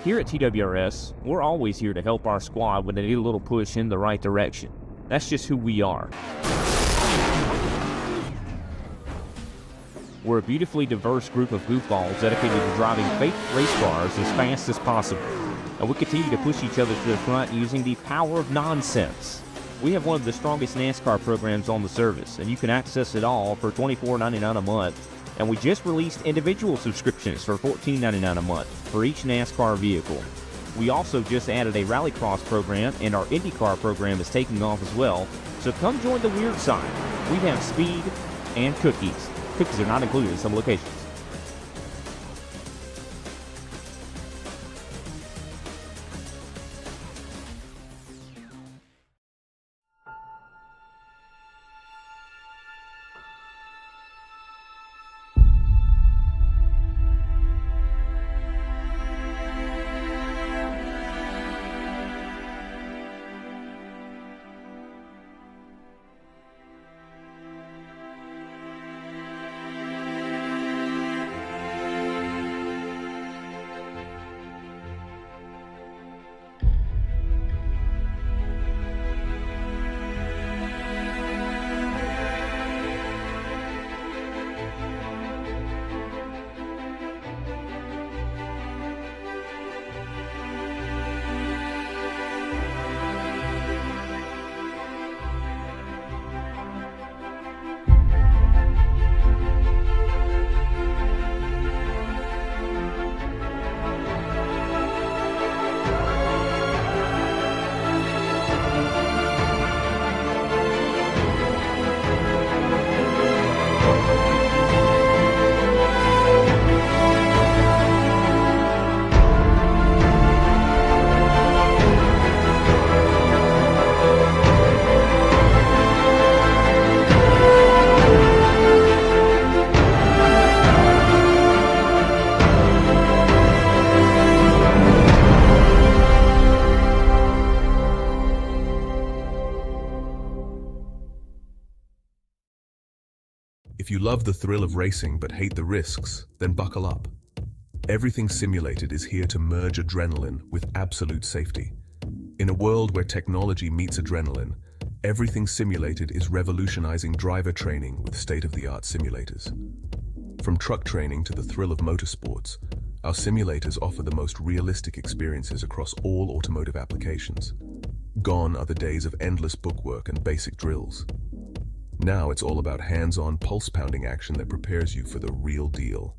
Here at TWRS, we're always here to help our squad when they need a little push in the right direction. That's just who we are. We're a beautifully diverse group of goofballs dedicated to driving fake race cars as fast as possible. And we continue to push each other to the front using the power of nonsense. We have one of the strongest NASCAR programs on the service, and you can access it all for $24.99 a month. And we just released individual subscriptions for $14.99 a month for each NASCAR vehicle. We also just added a Rallycross program, and our IndyCar program is taking off as well. So come join the weird side. We have speed and cookies. Cookies are not included in some locations. If you love the thrill of racing but hate the risks, then buckle up. Everything Simulated is here to merge adrenaline with absolute safety. In a world where technology meets adrenaline, everything simulated is revolutionizing driver training with state-of-the-art simulators. From truck training to the thrill of motorsports, our simulators offer the most realistic experiences across all automotive applications. Gone are the days of endless bookwork and basic drills. Now it's all about hands-on, pulse-pounding action that prepares you for the real deal.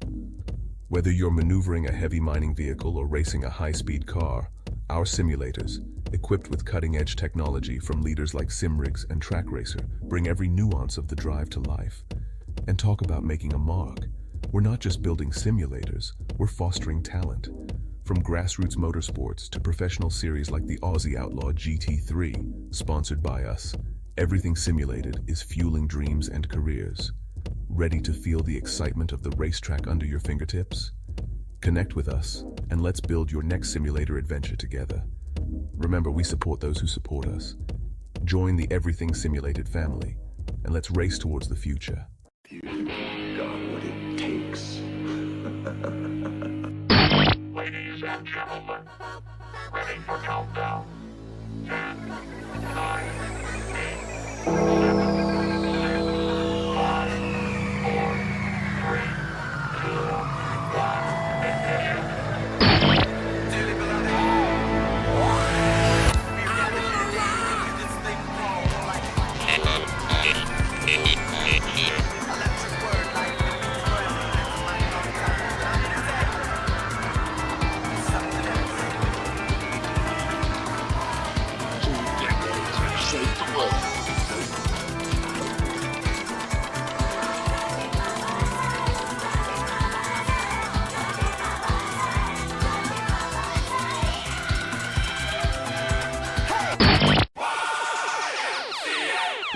Whether you're maneuvering a heavy mining vehicle or racing a high-speed car, our simulators, equipped with cutting-edge technology from leaders like SimRigs and TrackRacer, bring every nuance of the drive to life. And talk about making a mark. We're not just building simulators, we're fostering talent. From grassroots motorsports to professional series like the Aussie Outlaw GT3, sponsored by us, everything simulated is fueling dreams and careers. Ready to feel the excitement of the racetrack under your fingertips? Connect with us, and let's build your next simulator adventure together. Remember, we support those who support us. Join the Everything Simulated family, and let's race towards the future. You've got what it takes. Ladies and gentlemen, ready for countdown. 10, 9, 8, 7, 6, 5, 4, 3, 2, 1, ignition.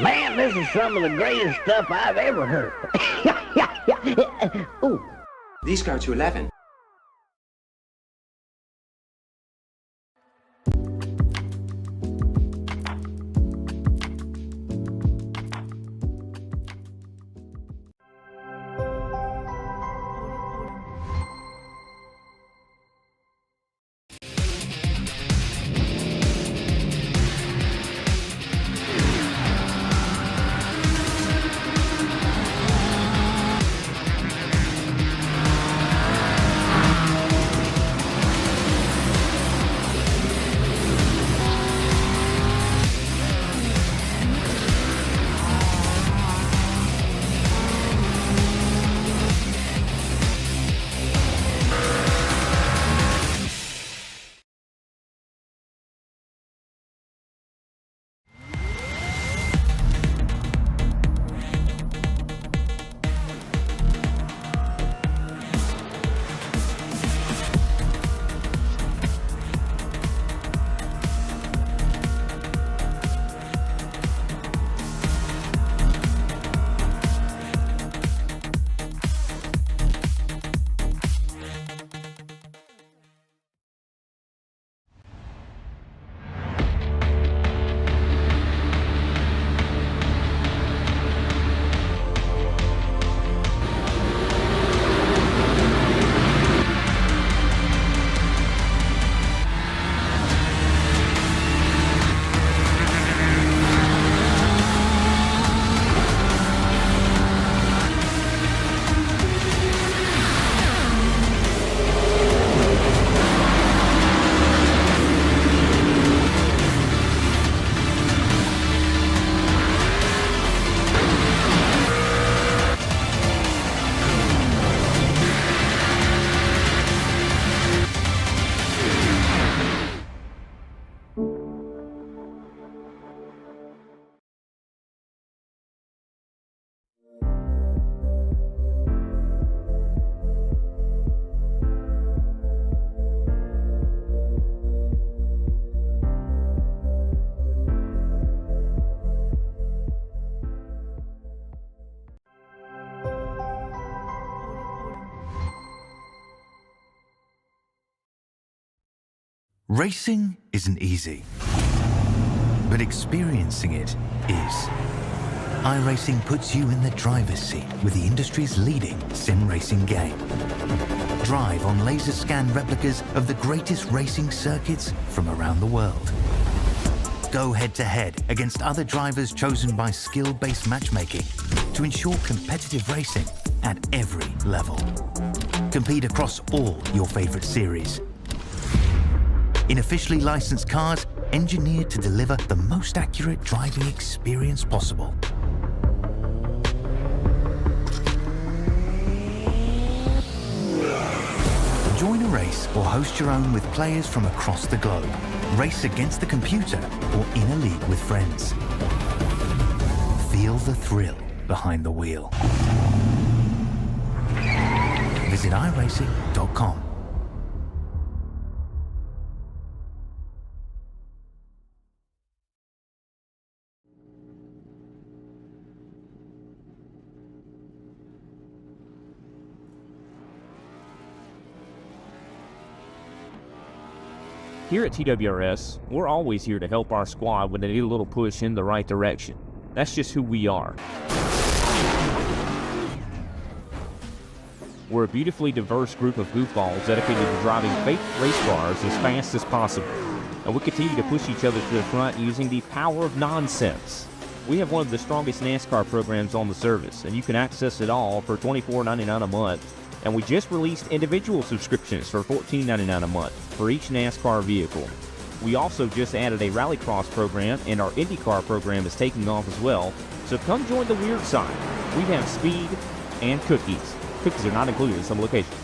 Man, this is some of the greatest stuff I've ever heard. Ooh. These go to 11. Racing isn't easy, but experiencing it is. iRacing puts you in the driver's seat with the industry's leading sim racing game. Drive on laser scan replicas of the greatest racing circuits from around the world. go head-to-head against other drivers chosen by skill-based matchmaking to ensure competitive racing at every level. Compete across all your favorite series. In officially licensed cars, engineered to deliver the most accurate driving experience possible. Join a race or host your own with players from across the globe. Race against the computer or in a league with friends. Feel the thrill behind the wheel. Visit iRacing.com. Here at TWRS, we're always here to help our squad when they need a little push in the right direction. That's just who we are. We're a beautifully diverse group of goofballs dedicated to driving fake race cars as fast as possible. And we continue to push each other to the front using the power of nonsense. We have one of the strongest NASCAR programs on the service, and you can access it all for $24.99 a month. And we just released individual subscriptions for $14.99 a month for each NASCAR vehicle. We also just added a rallycross program, and our IndyCar program is taking off as well. So come join the weird side. We have speed and cookies. Cookies are not included in some locations.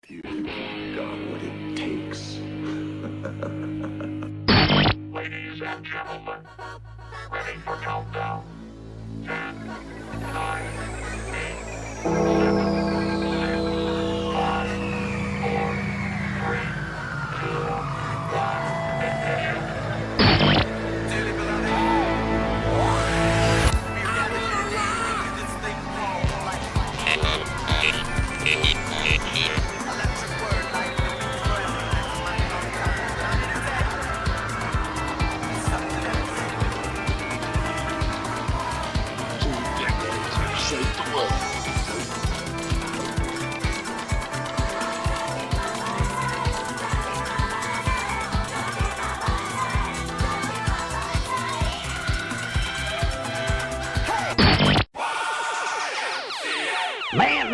You've got what it takes. Ladies and gentlemen, ready for countdown. 10, 9, 8, 7, 6, 5, 4, 3, 2, 1, ignition.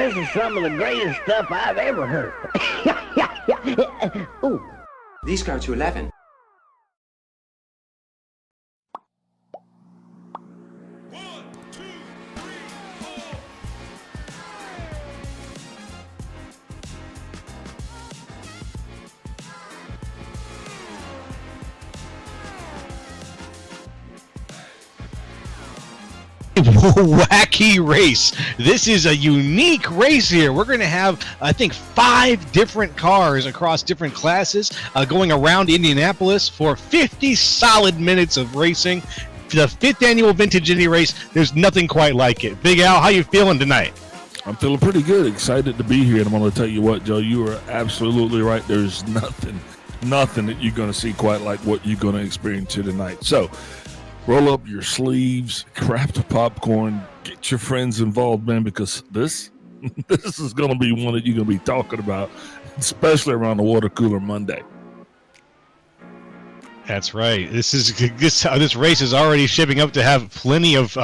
this is some of the greatest stuff I've ever heard. Ooh. These go to 11. Wacky race. This is a unique race here. We're going to have, I think, 5 different cars across different classes going around Indianapolis for 50 solid minutes of racing. The 5th annual Vintage Indy race. There's nothing quite like it. Big Al, how you feeling tonight? I'm feeling pretty good. Excited to be here. And I'm going to tell you what, Joe, you are absolutely right. There's nothing that you're going to see quite like what you're going to experience here tonight. So, roll up your sleeves, grab the popcorn, get your friends involved, man, because this is going to be one that you're going to be talking about, especially around the Water Cooler Monday. That's right. This race is already shaping up to have plenty of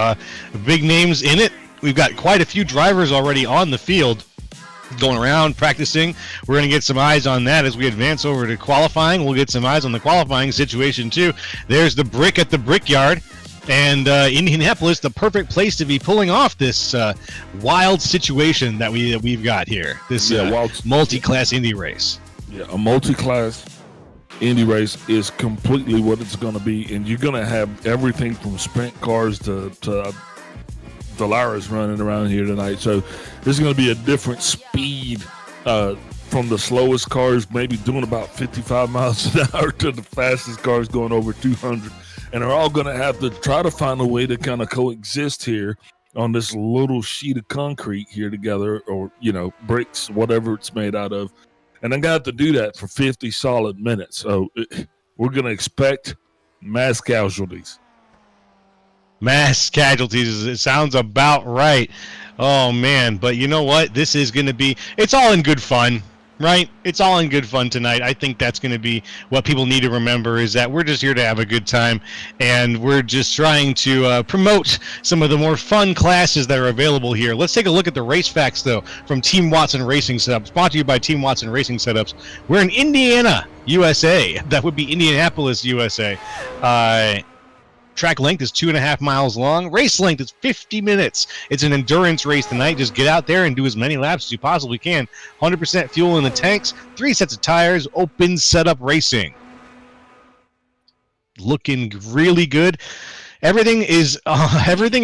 big names in it. We've got quite a few drivers already on the field going around practicing. We're going to get some eyes on that as we advance over to qualifying. We'll get some eyes on the qualifying situation too. There's the brick at the Brickyard, and Indianapolis, the perfect place to be pulling off this wild situation that we've got here. This multi-class Indy race. Yeah, a multi-class Indy race is completely what it's going to be, and you're going to have everything from sprint cars to TWRS running around here tonight. So there's going to be a different speed from the slowest cars, maybe doing about 55 miles an hour, to the fastest cars going over 200. And they're all going to have to try to find a way to kind of coexist here on this little sheet of concrete here together, or, bricks, whatever it's made out of. And they're going to have to do that for 50 solid minutes. So we're going to expect mass casualties. Mass casualties, it sounds about right. Oh, man. But you know what? This is going to be, it's all in good fun, right? It's all in good fun tonight. I think that's going to be what people need to remember, is that we're just here to have a good time, and we're just trying to promote some of the more fun classes that are available here. Let's take a look at the race facts, though, from Team Watson Racing Setups, brought to you by Team Watson Racing Setups. We're in Indiana, USA. That would be Indianapolis, USA. Track length is 2.5 miles long. Race length is 50 minutes. It's an endurance race tonight. Just get out there and do as many laps as you possibly can. 100% fuel in the tanks, 3 sets of tires, open setup racing. Looking really good. Everything is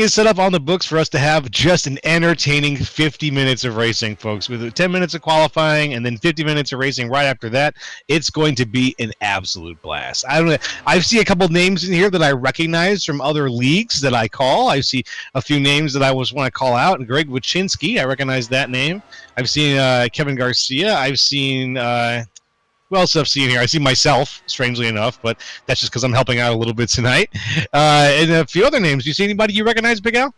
set up on the books for us to have just an entertaining 50 minutes of racing, folks. With 10 minutes of qualifying and then 50 minutes of racing right after that, it's going to be an absolute blast. I see a couple names in here that I recognize from other leagues that I call. I see a few names that I want to call out. And Greg Wyszynski, I recognize that name. I've seen Kevin Garcia. I've seen who else I've seen here? I see myself, strangely enough, but that's just because I'm helping out a little bit tonight. And a few other names. You see anybody you recognize, Big Al?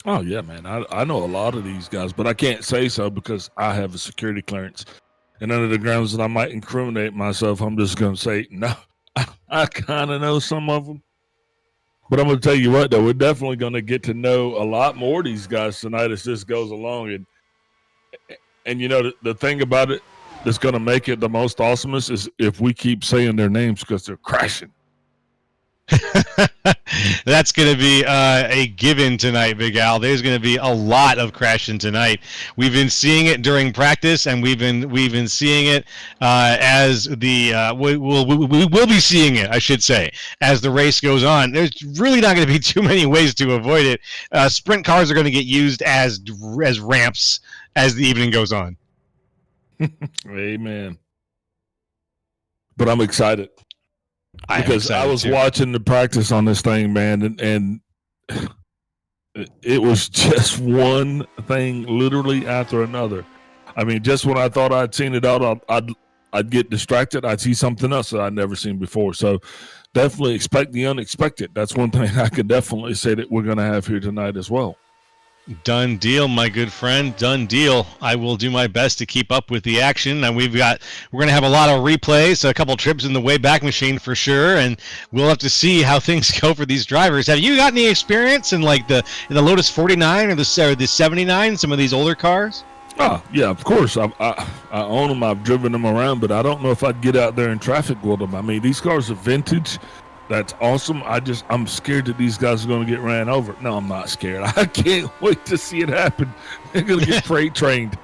Oh, yeah, man. I know a lot of these guys, but I can't say so because I have a security clearance. And under the grounds that I might incriminate myself, I'm just going to say, no, I kind of know some of them. But I'm going to tell you what, though, we're definitely going to get to know a lot more of these guys tonight as this goes along. And the thing about it that's going to make it the most awesomest is if we keep saying their names, because they're crashing. That's going to be a given tonight, Big Al. There's going to be a lot of crashing tonight. We've been seeing it during practice, and we've been seeing it as the we will be seeing it, I should say, as the race goes on. There's really not going to be too many ways to avoid it. Sprint cars are going to get used as ramps as the evening goes on. Amen. But I'm excited because I was too. watching the practice on this thing, man, and it was just one thing literally after another. I mean, just when I thought I'd seen it out, I'd get distracted. I'd see something else that I'd never seen before. So definitely expect the unexpected. That's one thing I could definitely say that we're going to have here tonight as well. Done deal, my good friend. Done deal. I will do my best to keep up with the action, and we're going to have a lot of replays, a couple trips in the Wayback Machine for sure, and we'll have to see how things go for these drivers. Have you got any experience in the Lotus 49 or the 79, some of these older cars? Oh, yeah, of course. I own them. I've driven them around, but I don't know if I'd get out there in traffic with them. I mean, these cars are vintage. That's awesome. I'm scared that these guys are going to get ran over. No, I'm not scared. I can't wait to see it happen. They're going to get freight trained.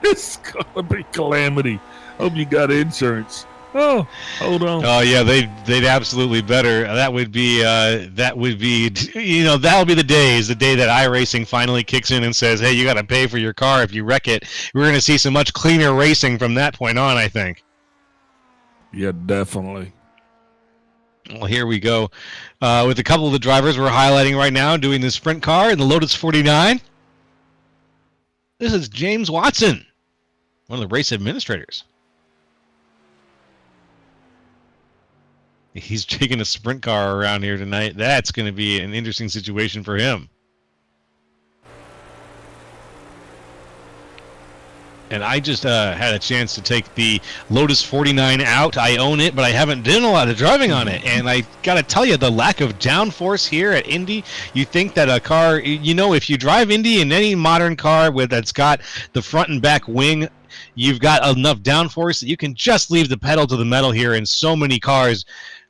It's going to be calamity. Hope you got insurance. Oh, hold on. Oh yeah, they'd absolutely better. That would be that'll be the day that iRacing finally kicks in and says, hey, you got to pay for your car if you wreck it. We're going to see some much cleaner racing from that point on, I think. Yeah, definitely. Well, here we go with a couple of the drivers we're highlighting right now doing the sprint car in the Lotus 49. This is James Watson, one of the race administrators. He's taking a sprint car around here tonight. That's going to be an interesting situation for him. And I just had a chance to take the Lotus 49 out. I own it, but I haven't done a lot of driving on it. And I got to tell you, the lack of downforce here at Indy, you think that a car, if you drive Indy in any modern car that's got the front and back wing, you've got enough downforce that you can just leave the pedal to the metal here in so many cars.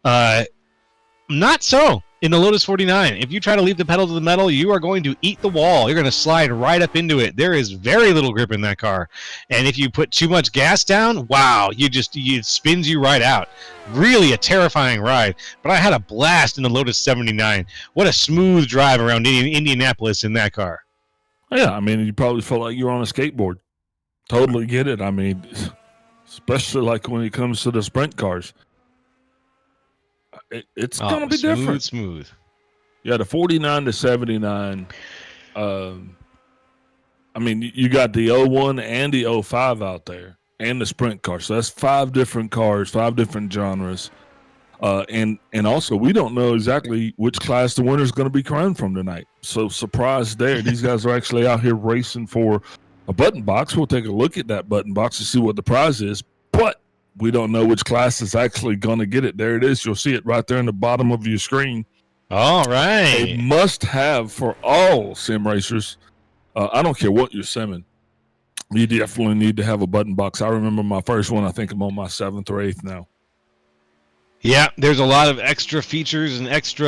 Not so in the Lotus 49. If you try to leave the pedal to the metal, you are going to eat the wall. You're going to slide right up into it. There is very little grip in that car. And if you put too much gas down, wow, it spins you right out. Really a terrifying ride. But I had a blast in the Lotus 79. What a smooth drive around Indianapolis in that car. Yeah, I mean, you probably felt like you were on a skateboard. Totally get it. I mean, especially like when it comes to the sprint cars. It's going to be different. Smooth. Yeah, the 49 to 79. I mean, you got the 01 and the 05 out there and the sprint car. So that's 5 different cars, 5 different genres. And also, we don't know exactly which class the winner is going to be crowned from tonight. So surprise there. These guys are actually out here racing for a button box. We'll take a look at that button box to see what the prize is. But we don't know which class is actually going to get it. There it is. You'll see it right there in the bottom of your screen. All right. A must-have for all sim racers. I don't care what you're simming. You definitely need to have a button box. I remember my first one. I think I'm on my 7th or 8th now. Yeah, there's a lot of extra features and extra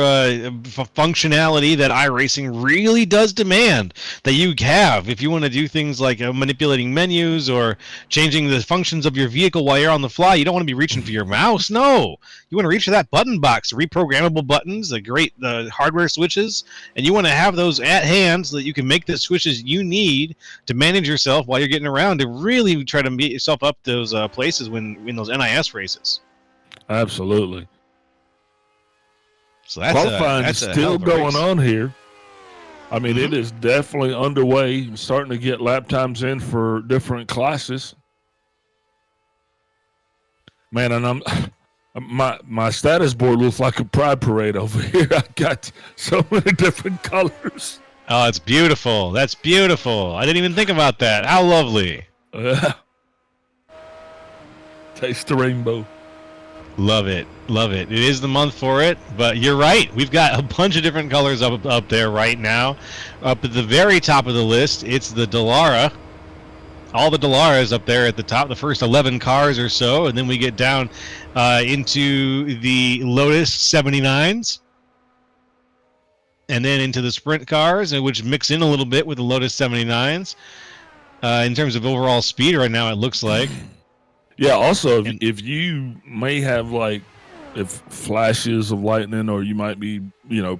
functionality that iRacing really does demand that you have. If you want to do things like manipulating menus or changing the functions of your vehicle while you're on the fly, you don't want to be reaching for your mouse. No, you want to reach for that button box, reprogrammable buttons, the hardware switches, and you want to have those at hand so that you can make the switches you need to manage yourself while you're getting around to really try to get yourself up those places when those NIS races. Absolutely. So that's qualifying is still going on here. I mean, It is definitely underway. Starting to get lap times in for different classes. Man, and my status board looks like a pride parade over here. I got so many different colors. Oh, it's beautiful. That's beautiful. I didn't even think about that. How lovely. Taste the rainbow. Love it. Love it. It is the month for it, but you're right. We've got a bunch of different colors up there right now. Up at the very top of the list, it's the Dallara. All the Dallaras up there at the top, the first 11 cars or so, and then we get down into the Lotus 79s, and then into the sprint cars, which mix in a little bit with the Lotus 79s. In terms of overall speed right now, it looks like. Yeah, also, if you may have, if flashes of lightning or you might be,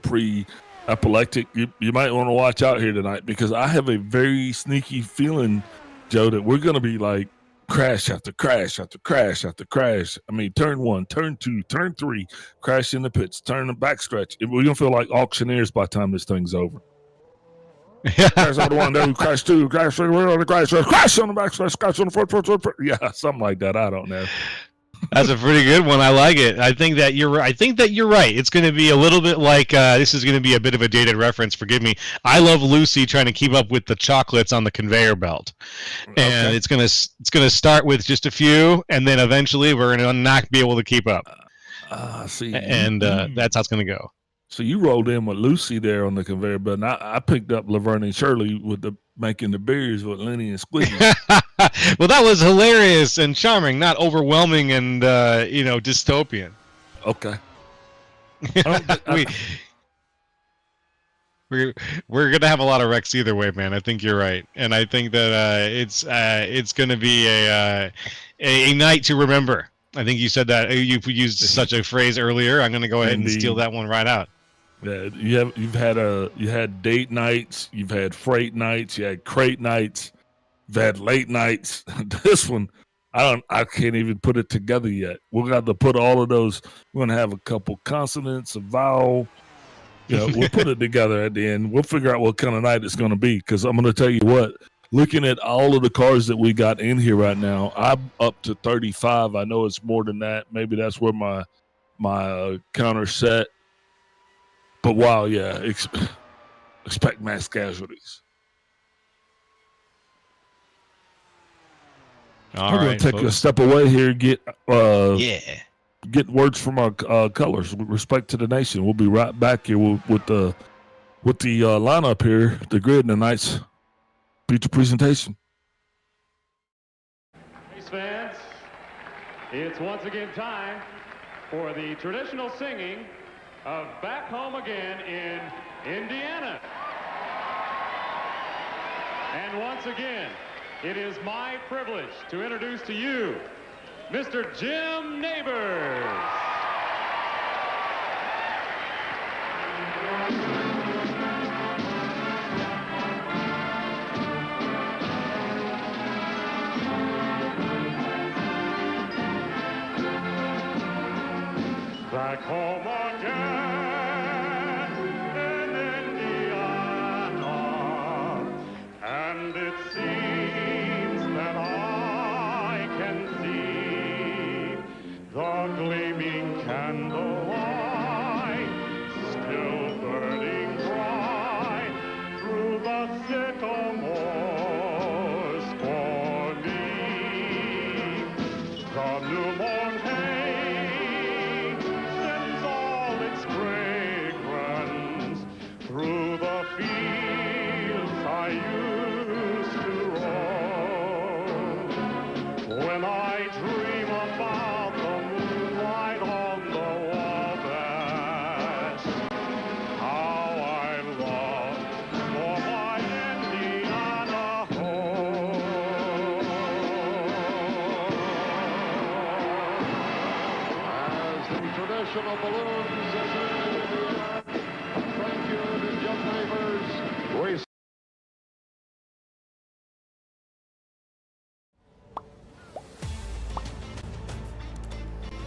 pre-epileptic, you might want to watch out here tonight because I have a very sneaky feeling, Joe, that we're going to be crash after crash after crash after crash. I mean, turn 1, turn 2, turn 3, crash in the pits, turn the backstretch. We're going to feel like auctioneers by the time this thing's over. Crash on the 1, then crash 2, crash 3, we're on the crash on the back, crash on the front. Yeah, something like that. I don't know. That's a pretty good one. I like it. I think that you're right. It's going to be a little bit like this is going to be a bit of a dated reference. Forgive me. I Love Lucy trying to keep up with the chocolates on the conveyor belt, and it's going to start with just a few, and then eventually we're going to not be able to keep up. See, and that's how it's going to go. So you rolled in with Lucy there on the conveyor belt. And I picked up Laverne and Shirley with making the beers with Lenny and Squeaky. Well, that was hilarious and charming, not overwhelming and dystopian. Okay. We're gonna have a lot of wrecks either way, man. I think you're right, and I think that it's gonna be a night to remember. I think you said that you used such a phrase earlier. I'm gonna go ahead and steal that one right out. Yeah, you had date nights, you've had freight nights, you had crate nights, you've had late nights. This one, I can't even put it together yet. We're gonna have to put all of those. We're gonna have a couple consonants, a vowel. We'll put it together at the end. We'll figure out what kind of night it's going to be, because I'm going to tell you what, looking at all of the cars that we got in here right now, I'm up to 35. I know it's more than that. Maybe that's where my counter set. But wow, yeah, expect mass casualties. All We're going right, to take folks. a step away here, get words from our colors with respect to the nation. We'll be right back here with the lineup here, the grid, and tonight's feature presentation. Race fans, it's once again time for the traditional singing of Back Home Again in Indiana. And once again, it is my privilege to introduce to you Mr. Jim Neighbors. Back home again in Indiana, and it seems that I can see the gleaming candlelight still burning bright through the sycamores for me. The newborn hay sends all its fragrance through the fields I used to roam. When I dream about the moonlight on the Wabash, how I long for my Indiana home. As the traditional balloons ascend into the air, thank you to Jim Neighbors.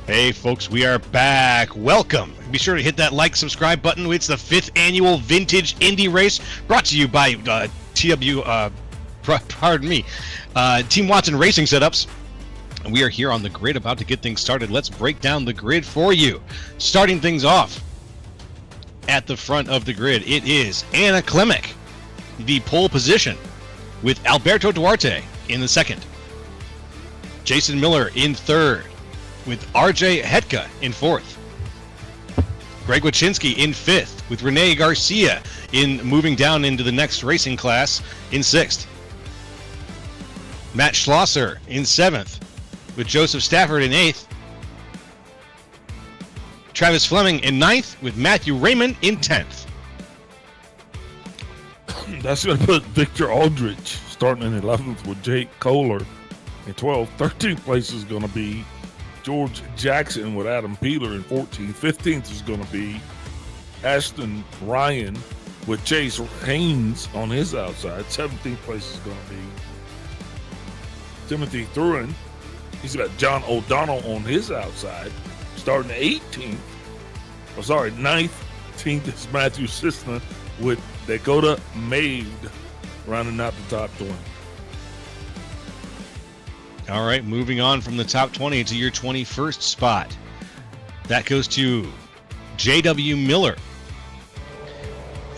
Hey folks, we are back. Welcome. Be sure to hit that like, subscribe button. It's the 5th annual Vintage Indy race, brought to you by Team Watson Racing Setups. And we are here on the grid, about to get things started. Let's break down the grid for you. Starting things off at the front of the grid, it is Anna Klimek, the pole position, with Alberto Duarte in the second. Jason Miller in third, with RJ Hetka in fourth. Greg Wachinski in fifth, with Rene Garcia moving down into the next racing class in sixth. Matt Schlosser in seventh, with Joseph Stafford in eighth. Travis Fleming in ninth, with Matthew Raymond in 10th. That's going to put Victor Aldrich starting in 11th with Jake Kohler in 12th. 13th place is going to be George Jackson with Adam Peeler in 14th. 15th is going to be Ashton Ryan with Chase Haynes on his outside. 17th place is going to be Timothy Thurin. He's got John O'Donnell on his outside. Starting 18th. 19th is Matthew Cisna with Dakota Maved rounding out the top 20. All right, moving on from the top 20 to your 21st spot. That goes to J.W. Miller,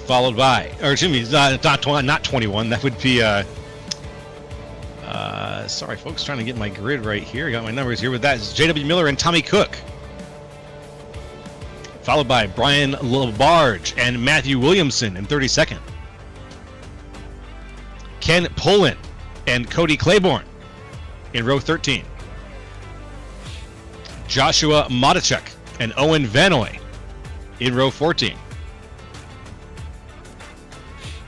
followed by, or excuse me, not 21. That would be, sorry, folks, trying to get my grid right here. I got my numbers here. With that is J.W. Miller and Tommy Cook, followed by Brian LaBarge and Matthew Williamson in 32nd. Ken Pullen and Cody Claiborne in row 13. Joshua Matichuk and Owen Vanoy in row 14.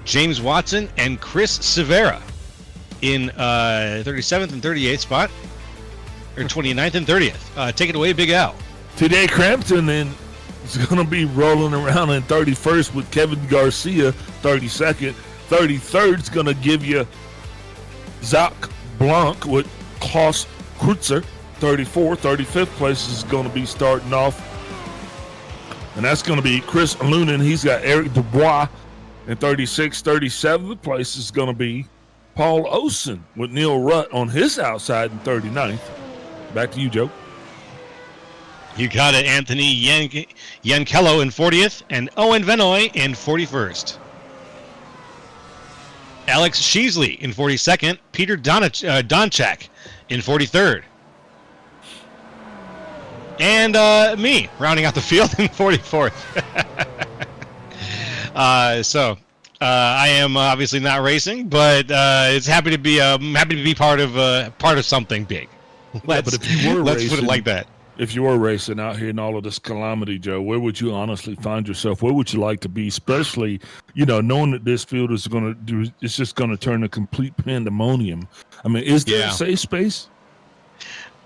James Watson and Chris Severa in 37th and 38th spot, or 29th and 30th. Take it away, Big Al. Today, Crampton is going to be rolling around in 31st with Kevin Garcia, 32nd. 33rd is going to give you Zach Blanc with Klaus Krutzer, 34th. 35th place is going to be starting off, and that's going to be Chris Lunan. He's got Eric Dubois in 36th. 37th place is going to be Paul Osen with Neil Rutt on his outside in 39th. Back to you, Joe. You got it, Anthony Yankello in 40th and Owen Vanoy in 41st. Alex Sheasley in 42nd, Peter Donchak in 43rd. And me, rounding out the field in 44th. I am obviously not racing, but it's happy to be part of something big. Let's put it like that. If you were racing out here in all of this calamity, Joe, where would you honestly find yourself? Where would you like to be, especially, knowing that this field is it's just going to turn a complete pandemonium? I mean, is there a safe space?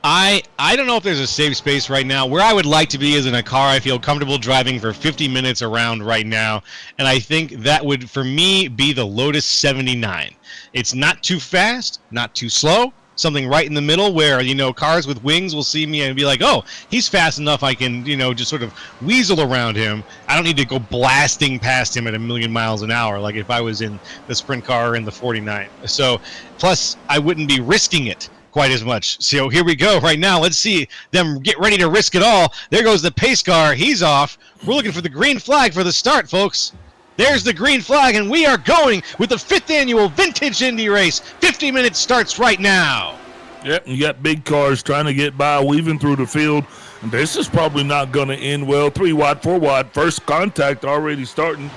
I don't know if there's a safe space right now. Where I would like to be is in a car I feel comfortable driving for 50 minutes around right now, and I think that would, for me, be the Lotus 79. It's not too fast, not too slow. Something right in the middle where, cars with wings will see me and be like, oh, he's fast enough I can, just sort of weasel around him. I don't need to go blasting past him at 1,000,000 miles an hour like if I was in the sprint car or in the 49. So, plus, I wouldn't be risking it quite as much. So here we go right now. Let's see them get ready to risk it all. There goes the pace car. He's off. We're looking for the green flag for the start, folks. There's the green flag, and we are going with the 5th annual Vintage Indy race. 50 minutes starts right now. Yep, you got big cars trying to get by, weaving through the field. And this is probably not going to end well. 3 wide, 4 wide, first contact already starting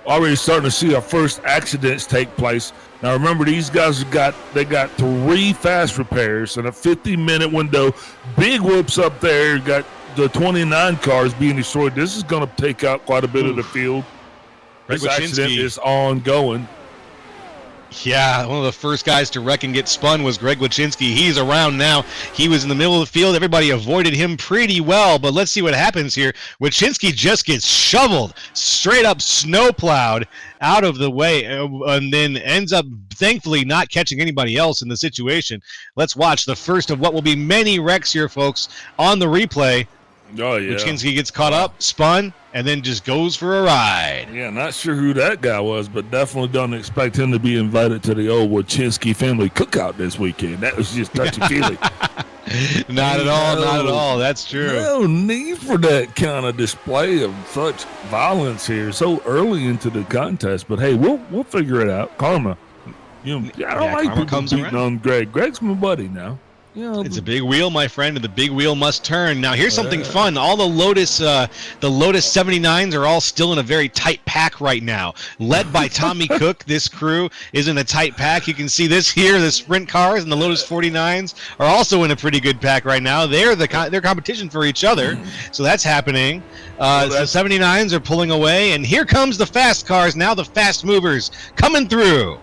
to see our first accidents take place. Now remember, these guys got 3 fast repairs in a 50-minute window. Big whoops up there. Got the 29 cars being destroyed. This is going to take out quite a bit of the field. This accident is ongoing. Yeah, one of the first guys to wreck and get spun was Greg Wachinski. He's around now. He was in the middle of the field. Everybody avoided him pretty well, but let's see what happens here. Wachinski just gets shoveled, straight up snowplowed out of the way, and then ends up, thankfully, not catching anybody else in the situation. Let's watch the first of what will be many wrecks here, folks, on the replay. Oh, yeah. Wachinski gets caught up, spun, and then just goes for a ride. Yeah, not sure who that guy was, but definitely don't expect him to be invited to the old Wachinski family cookout this weekend. That was just touchy-feely. Not at all. That's true. No need for that kind of display of such violence here so early into the contest. But, hey, we'll figure it out. Karma. I don't like people beating on Greg. Greg's my buddy now. It's a big wheel, my friend, and the big wheel must turn. Now, here's something fun. All the Lotus 79s are all still in a very tight pack right now. Led by Tommy Cook, this crew is in a tight pack. You can see this here. The sprint cars and the Lotus 49s are also in a pretty good pack right now. They're competition for each other, so that's happening. The 79s are pulling away, and here comes the fast cars now, the fast movers coming through.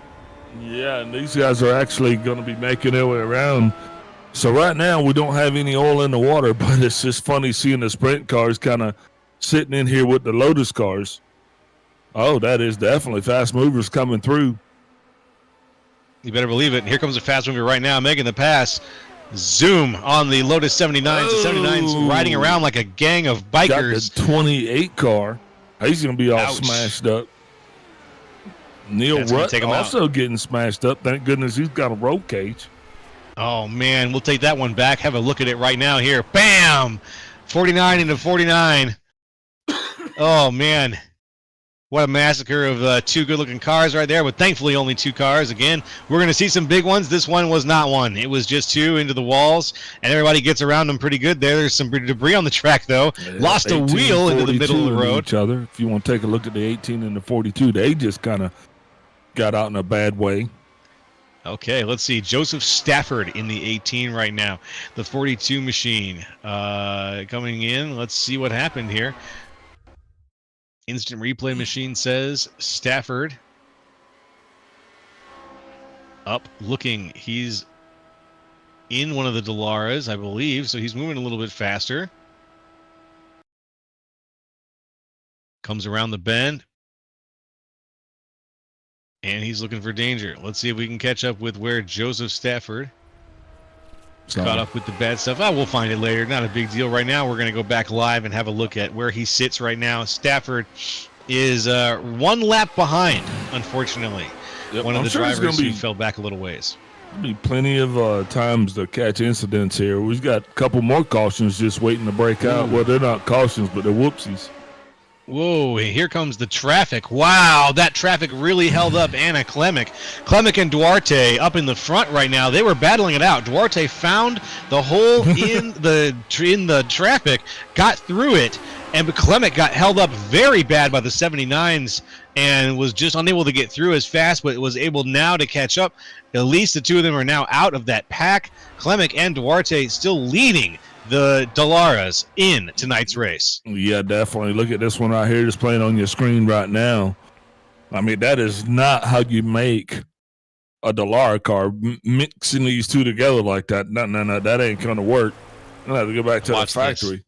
Yeah, and these guys are actually going to be making their way around. So right now we don't have any oil in the water, but it's just funny seeing the sprint cars kind of sitting in here with the Lotus cars. Oh, that is definitely fast movers coming through. You better believe it. And here comes a fast mover right now, making the pass. Zoom on the Lotus 79s. The 79s riding around like a gang of bikers. Got the 28 car. He's going to be all smashed up. Neil Rutt also getting smashed up. Thank goodness he's got a roll cage. Oh, man, we'll take that one back. Have a look at it right now here. Bam! 49 into 49. Oh, man. What a massacre of 2 good-looking cars right there, but thankfully only 2 cars. Again, we're going to see some big ones. This one was not one. It was just 2 into the walls, and everybody gets around them pretty good there. There's some debris on the track, though. Lost a wheel into the middle of the road. Each other. If you want to take a look at the 18 and the 42, they just kind of got out in a bad way. Okay, let's see. Joseph Stafford in the 18 right now. The 42 machine coming in. Let's see what happened here. Instant replay machine says Stafford up looking. He's in one of the TWRS, I believe, so he's moving a little bit faster. Comes around the bend. And he's looking for danger. Let's see if we can catch up with where Joseph Stafford caught up with the bad stuff. Oh, we'll find it later. Not a big deal. Right now, we're going to go back live and have a look at where he sits right now. Stafford is 1 lap behind, unfortunately. Yep, One of the drivers who fell back a little ways. There'll be plenty of times to catch incidents here. We've got a couple more cautions just waiting to break out. Well, they're not cautions, but they're whoopsies. Whoa, here comes the traffic. Wow, that traffic really held up Anna Klemek. Klemek and Duarte up in the front right now. They were battling it out. Duarte found the hole in the traffic, got through it, and Klemek got held up very bad by the 79s and was just unable to get through as fast, but was able now to catch up. At least the two of them are now out of that pack. Klemek and Duarte still leading the TWRS in tonight's race. Yeah, definitely. Look at this one right here, just playing on your screen right now. I mean, that is not how you make a Dallara car, mixing these two together like that. No, that ain't going to work. I'm going to have to go back to the factory. This.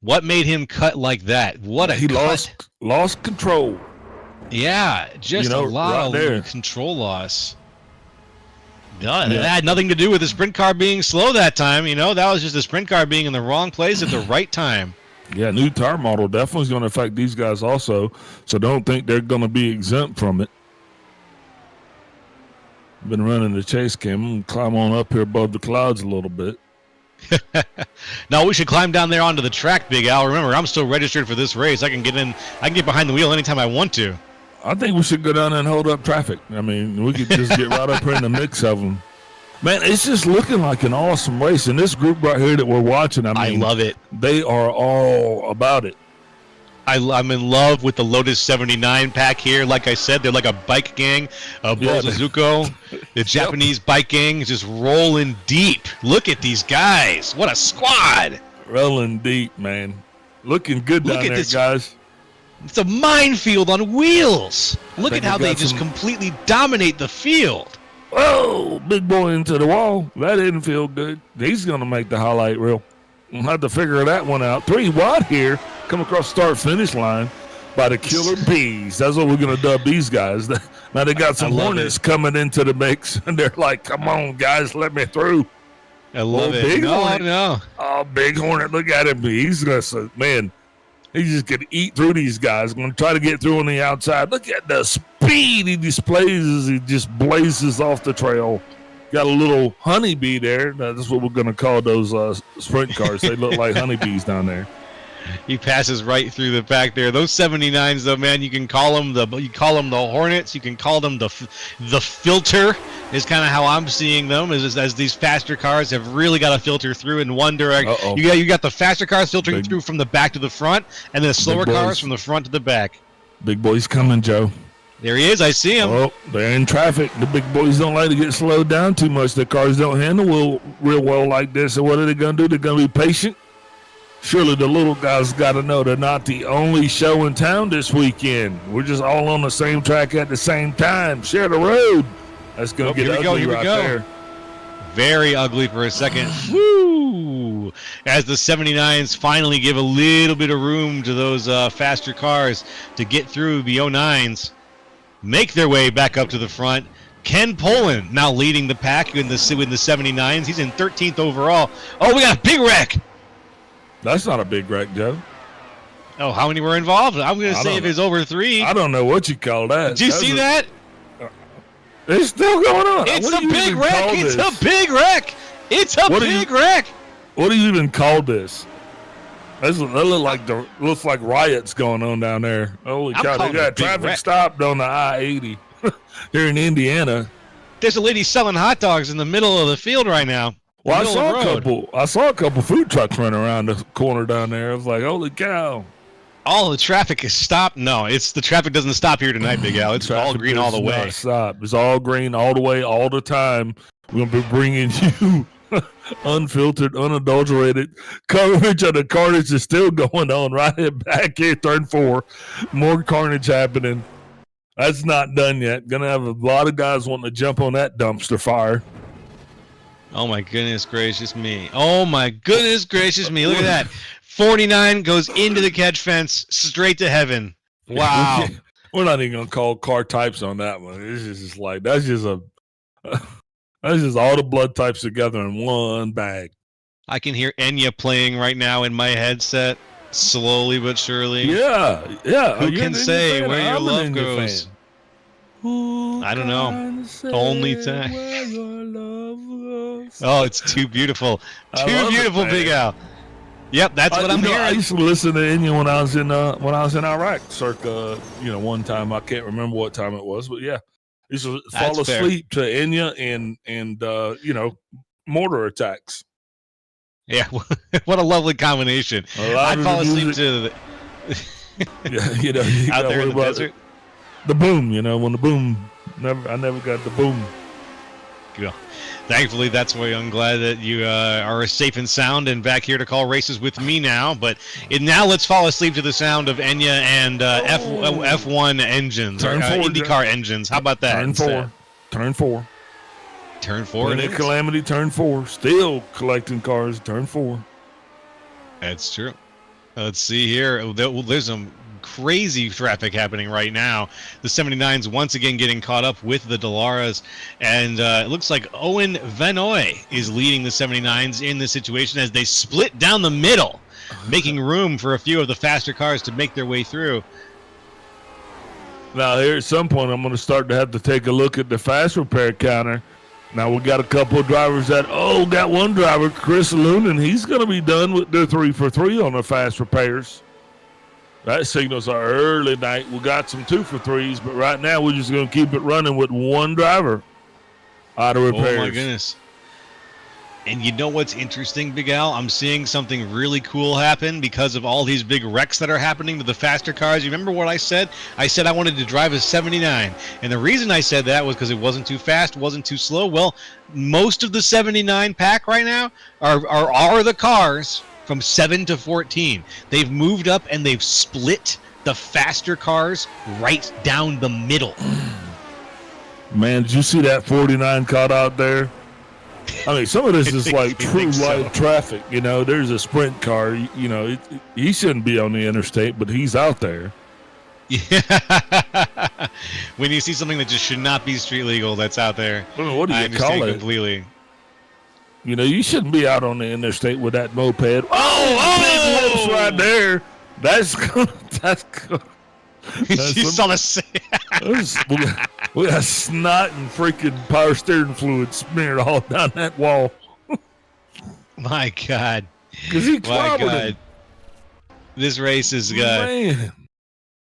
What made him cut like that? What a he cut. Lost control. Yeah, just a lot of control loss. That had nothing to do with the sprint car being slow that time. That was just the sprint car being in the wrong place at the right time. Yeah, new tire model definitely is going to affect these guys also, so don't think they're going to be exempt from it. Been running the chase cam. I'm going to climb on up here above the clouds a little bit. No, we should climb down there onto the track, Big Al. Remember, I'm still registered for this race. I can get behind the wheel anytime I want to. I think we should go down there and hold up traffic. I mean, we could just get right up here in the mix of them. Man, it's just looking like an awesome race. And this group right here that we're watching, I love it. They are all about it. I'm in love with the Lotus 79 pack here. Like I said, they're like a bike gang of Bozuzuko. The Japanese bike gang is just rolling deep. Look at these guys. What a squad. Rolling deep, man. Looking good down there, guys. It's a minefield on wheels. Look at how they just completely dominate the field. Oh, big boy into the wall. That didn't feel good. He's going to make the highlight reel. We'll have to figure that one out. 3 wide here. Come across start-finish line by the Killer Bees. That's what we're going to dub these guys. Now they got some Hornets coming into the mix, and they're like, come on, guys, let me through. I love it. Big Hornet. No. Oh, Big Hornet, look at him. He's going to, man. He's just going to eat through these guys. Going to try to get through on the outside. Look at the speed he displays as he just blazes off the trail. Got a little honeybee there. That's what we're going to call those sprint cars. They look like honeybees down there. He passes right through the pack there. Those 79s, though, man, you can call them the Hornets. You can call them the filter. Is kind of how I'm seeing them. As these faster cars have really got to filter through in one direction. You got the faster cars filtering through from the back to the front, and then the slower cars from the front to the back. Big boy's coming, Joe. There he is. I see him. Oh, they're in traffic. The big boys don't like to get slowed down too much. The cars don't handle real well like this. So what are they going to do? They're going to be patient. Surely the little guys got to know they're not the only show in town this weekend. We're just all on the same track at the same time. Share the road. That's going to get ugly right there. Very ugly for a second. Woo! As the 79s finally give a little bit of room to those faster cars to get through the 09s. Make their way back up to the front. Ken Poland now leading the pack in the 79s. He's in 13th overall. Oh, we got a big wreck. That's not a big wreck, Joe. Oh, how many were involved? I'm going to say if it's over 3. I don't know what you call that. Did you see that? It's still going on. It's a big wreck. It's a big wreck. It's a big wreck. What do you even call this? That looks like riots going on down there. Holy cow! They got traffic stopped on the I-80 here in Indiana. There's a lady selling hot dogs in the middle of the field right now. Well, I saw a couple food trucks running around the corner down there. I was like, holy cow! All the traffic is stopped. No, it's the traffic doesn't stop here tonight, Big Al. It's all green all the way. Stop. It's all green all the way, all the time. We're gonna be bringing you unfiltered, unadulterated coverage of the carnage is still going on right back here, turn 4. More carnage happening. That's not done yet. Gonna have a lot of guys wanting to jump on that dumpster fire. Oh my goodness gracious me. Oh my goodness gracious me. Look at that. 49 goes into the catch fence straight to heaven. Wow. We're not even gonna call car types on that one. It's just like that's just all the blood types together in one bag. I can hear Enya playing right now in my headset, slowly but surely. Yeah. Who can say where your love goes? I don't know. Only time. Oh, it's too beautiful. Too beautiful, Big Al. Yep, that's what I'm hearing. I used to listen to Enya when I was in Iraq, circa one time. I can't remember what time it was, but yeah, I used to fall asleep to Enya and mortar attacks. Yeah, what a lovely combination. I'd fall asleep to you out there in the desert. The boom, when the boom. I never got the boom. Yeah. Thankfully, that's why I'm glad that you are safe and sound and back here to call races with me now. But now let's fall asleep to the sound of Enya and F1 engines, or IndyCar engines. How about that? Turn four. Turn 4. Calamity, turn 4. Still collecting cars, turn 4. That's true. Let's see here. There's some crazy traffic happening right now. The 79s once again getting caught up with the TWRS, and it looks like Owen Vanoy is leading the 79s in this situation as they split down the middle, making room for a few of the faster cars to make their way through. Now here at some point I'm going to start to have to take a look at the fast repair counter. Now we got a couple of drivers got one driver, Chris Lunan, he's going to be done with their 3 for 3 on the fast repairs. That signals our early night. We got some 2 for 3s, but right now we're just going to keep it running with one driver out of repairs. Oh my goodness. And you know what's interesting, Big Al? I'm seeing something really cool happen because of all these big wrecks that are happening to the faster cars. You remember what I said? I said I wanted to drive a 79. And the reason I said that was because it wasn't too fast, wasn't too slow. Well, most of the 79 pack right now are the cars from 7 to 14. They've moved up and they've split the faster cars right down the middle. Man, did you see that 49 caught out there? I mean, some of this is like true live traffic. There's a sprint car. He shouldn't be on the interstate, but he's out there. Yeah. When you see something that just should not be street legal, that's out there. Well, what do you call it? Completely. You shouldn't be out on the interstate with that moped. Oh, big whoops right there. That's good. You saw the we got snot and freaking power steering fluid smeared all down that wall. My God. Because he clobbered him. This race is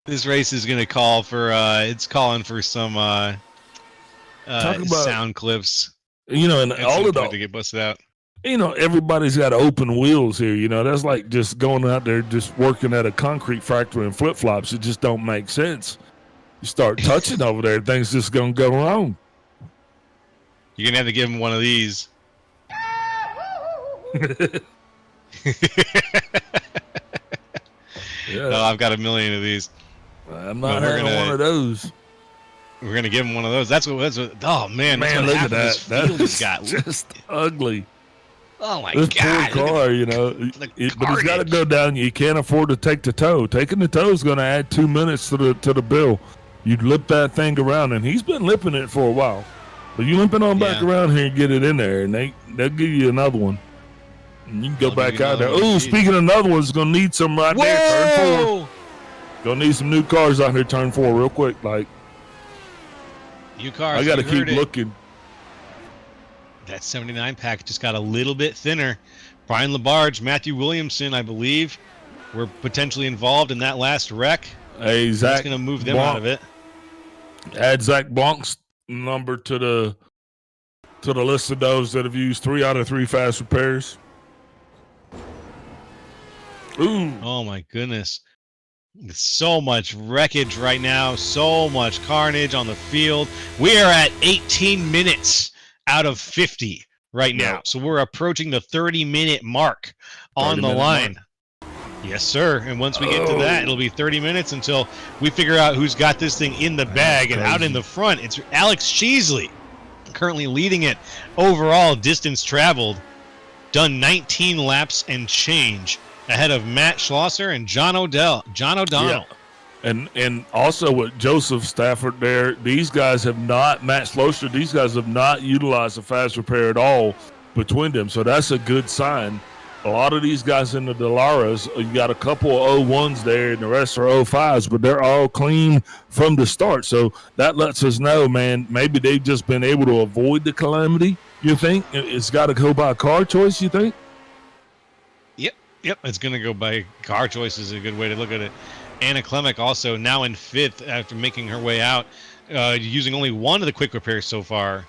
This race is gonna call for it's calling for some sound clips. And all of to get busted out. Everybody's got open wheels here. That's like just going out there just working at a concrete factory in flip flops. It just don't make sense. You start touching over there, things just gonna go wrong. You're gonna have to give him one of these. Yeah. No, I've got a million of these. I'm not having one of those. We're gonna give him one of those. That's what. Oh man, look at that. That's just ugly. Oh my this God! Poor car, but he's got to go down. You can't afford to take the tow. Taking the tow is going to add 2 minutes to the bill. You lip that thing around, and he's been lipping it for a while. But you limp it on back around here and get it in there, and they'll give you another one. And you can go back out there. Oh, speaking of another one, it's going to need some right there. Turn 4. Going to need some new cars out here. Turn 4 real quick. Like, new cars. I got to keep looking. That 79 pack just got a little bit thinner. Brian Labarge, Matthew Williamson, I believe, were potentially involved in that last wreck. Hey, Zach, that's going to move them out of it. Add Zach Blanc's number to the list of those that have used 3 out of 3 fast repairs. Ooh. Oh my goodness. So much wreckage right now, so much carnage on the field. We are at 18 minutes out of 50 right now. So we're approaching the 30-minute mark on the line. Yes, sir. And once we get to that, it'll be 30 minutes until we figure out who's got this thing in the bag. And out in the front, it's Alex Cheesley currently leading it overall distance traveled. Done 19 laps and change ahead of Matt Schlosser and John O'Donnell. Yeah. And also with Joseph Stafford there, these guys have not, Matt Schlosser, these guys have not utilized the fast repair at all between them. So that's a good sign. A lot of these guys in the Dallara, you got a couple of 01s there and the rest are 05s, but they're all clean from the start. So that lets us know, man, maybe they've just been able to avoid the calamity, you think? It's got to go by car choice, you think? Yep, it's going to go by car choice is a good way to look at it. Anna Klemek also now in 5th after making her way out, using only one of the quick repairs so far.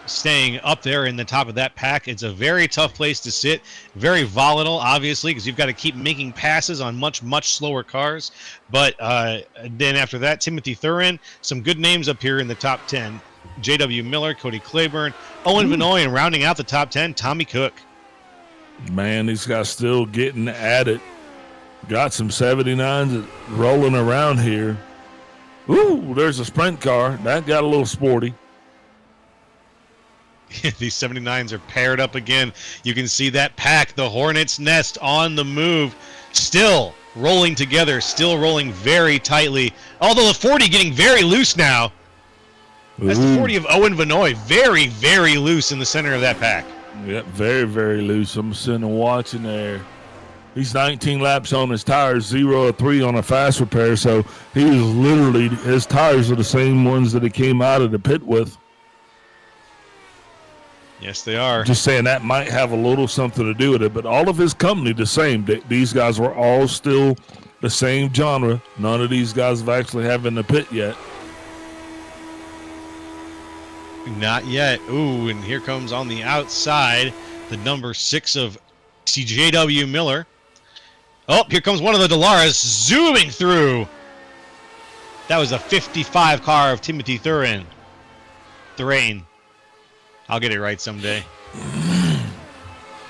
Staying up there in the top of that pack. It's a very tough place to sit. Very volatile, obviously, because you've got to keep making passes on much, much slower cars. But then after that, Timothy Thurin, some good names up here in the top 10. J.W. Miller, Cody Claiborne, Owen Vinoy, and rounding out the top 10, Tommy Cook. Man, these guys still getting at it. Got some 79s rolling around here. Ooh, there's a sprint car. That got a little sporty. These 79s are paired up again. You can see that pack, the Hornet's Nest on the move. Still rolling together, still rolling very tightly. Although the 40 getting very loose now. That's the 40 of Owen Vinoy. Very, very loose in the center of that pack. Yep, very, very loose. I'm sitting and watching there. He's 19 laps on his tires, 0 or 3 on a fast repair. So he was literally, his tires are the same ones that he came out of the pit with. Yes, they are. Just saying that might have a little something to do with it, but all of his company the same. These guys were all still the same genre. None of these guys have actually have in the pit yet. Not yet. Ooh, and here comes on the outside the number 6 of J.W. Miller. Oh, here comes one of the Dallaras zooming through. That was a 55 car of Timothy Thurin. I'll get it right someday.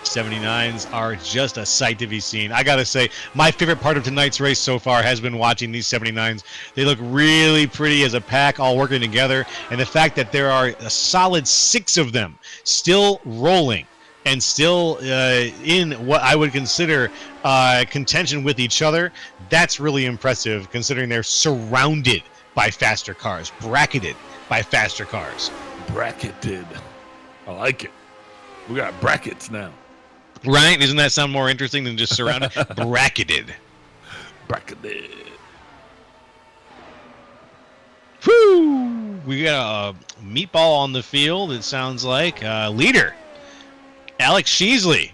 79s are just a sight to be seen. I gotta say, my favorite part of tonight's race so far has been watching these 79s. They look really pretty as a pack, all working together, and the fact that there are a solid 6 of them still rolling and still in what I would consider contention with each other, that's really impressive considering they're surrounded by faster cars, bracketed by faster cars. Bracketed. I like it. We got brackets now. Right? Doesn't that sound more interesting than just surrounded? Bracketed. Bracketed. Whew! We got a meatball on the field, it sounds like. Leader, Alex Cheesley.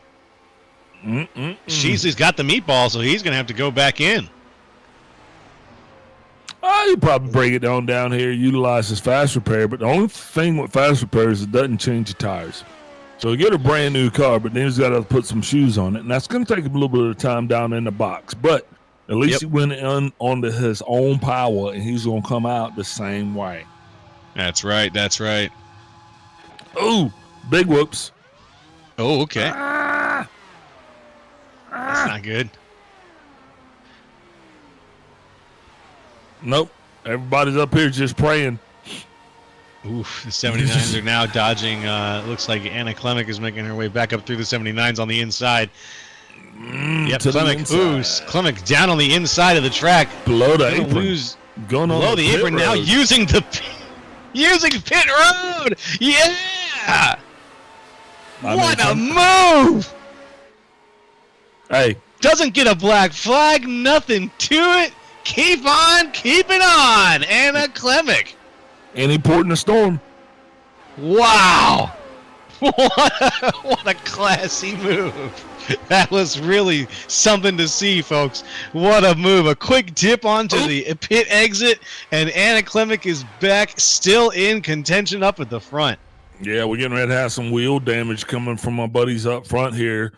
Cheesley's got the meatball, so he's going to have to go back in. You probably break it on down here, utilize his fast repair, but the only thing with fast repair is it doesn't change the tires. So you get a brand new car, but then he's got to put some shoes on it, and that's going to take him a little bit of time down in the box. But at least he went on to his own power, and he's going to come out the same way. That's right. That's right. Oh, big whoops. Oh, okay. That's not good. Nope. Everybody's up here just praying. Oof, the 79s are now dodging. Looks like Anna Klemek is making her way back up through the 79s on the inside. Yep, Klemek down on the inside of the track. Below the apron. Going below the apron now, using pit road. Yeah. What a move! Hey. Doesn't get a black flag, nothing to it. Keep on keeping on, Anna Klemek. Any port in the storm. Wow. What a classy move. That was really something to see, folks. What a move. A quick dip onto the pit exit, and Anna Klemek is back, still in contention up at the front. Yeah, we're getting ready to have some wheel damage coming from my buddies up front here.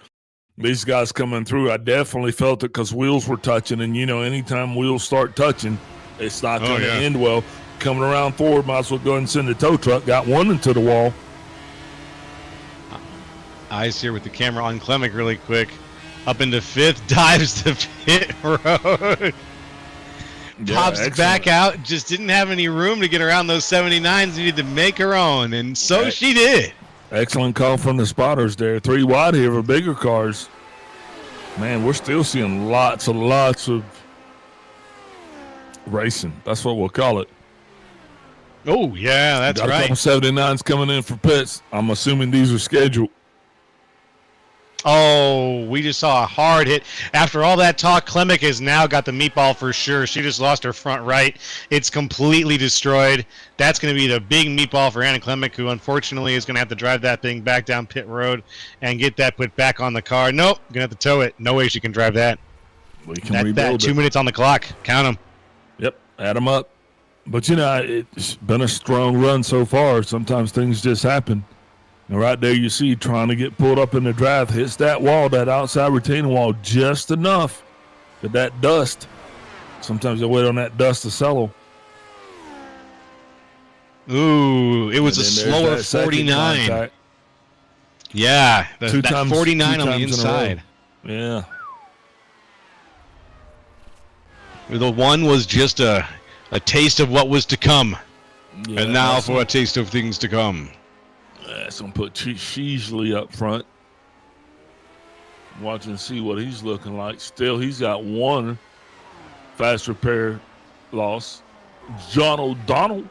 These guys coming through, I definitely felt it because wheels were touching. And, anytime wheels start touching, it's not going to end well. Coming around forward, might as well go ahead and send the tow truck. Got one into the wall. Eyes here with the camera on Clemic really quick. Up into fifth, dives to pit road. Pops back out, just didn't have any room to get around those 79s. Needed to make her own, and so she did. Excellent call from the spotters there. 3 wide here for bigger cars. Man, we're still seeing lots of racing. That's what we'll call it. Oh, yeah, that's Got right. a couple 79s coming in for pits. I'm assuming these are scheduled. Oh, we just saw a hard hit. After all that talk, Clemic has now got the meatball for sure. She just lost her front right. It's completely destroyed. That's going to be the big meatball for Anna Clemic, who unfortunately is going to have to drive that thing back down pit road and get that put back on the car. Nope, going to have to tow it. No way she can drive that. We can rebuild that 2 minutes on the clock. Count them. Yep, add them up. But, it's been a strong run so far. Sometimes things just happen. And right there you see trying to get pulled up in the drive, hits that wall, that outside retaining wall, just enough that dust. Sometimes they wait on that dust to settle. Ooh, it was a slower 49. Yeah, that 49 on the inside. Yeah. The one was just a taste of what was to come. Yeah, and now for a taste of things to come. That's going to put Sheasley up front. Watch and see what he's looking like. Still, he's got one fast repair loss. John O'Donnell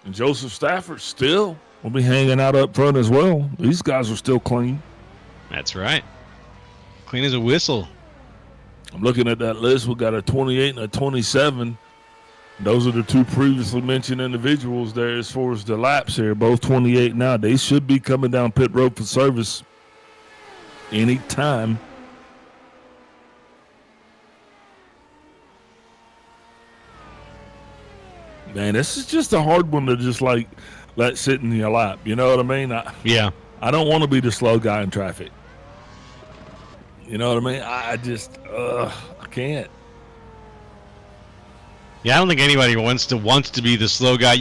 and Joseph Stafford still will be hanging out up front as well. These guys are still clean. That's right. Clean as a whistle. I'm looking at that list. We got a 28 and a 27. Those are the two previously mentioned individuals there as far as the laps here. Both 28 now. They should be coming down pit road for service anytime. Man, this is just a hard one to just let sit in your lap. You know what I mean? I don't want to be the slow guy in traffic. You know what I mean? I just, I can't. Yeah, I don't think anybody wants to be the slow guy.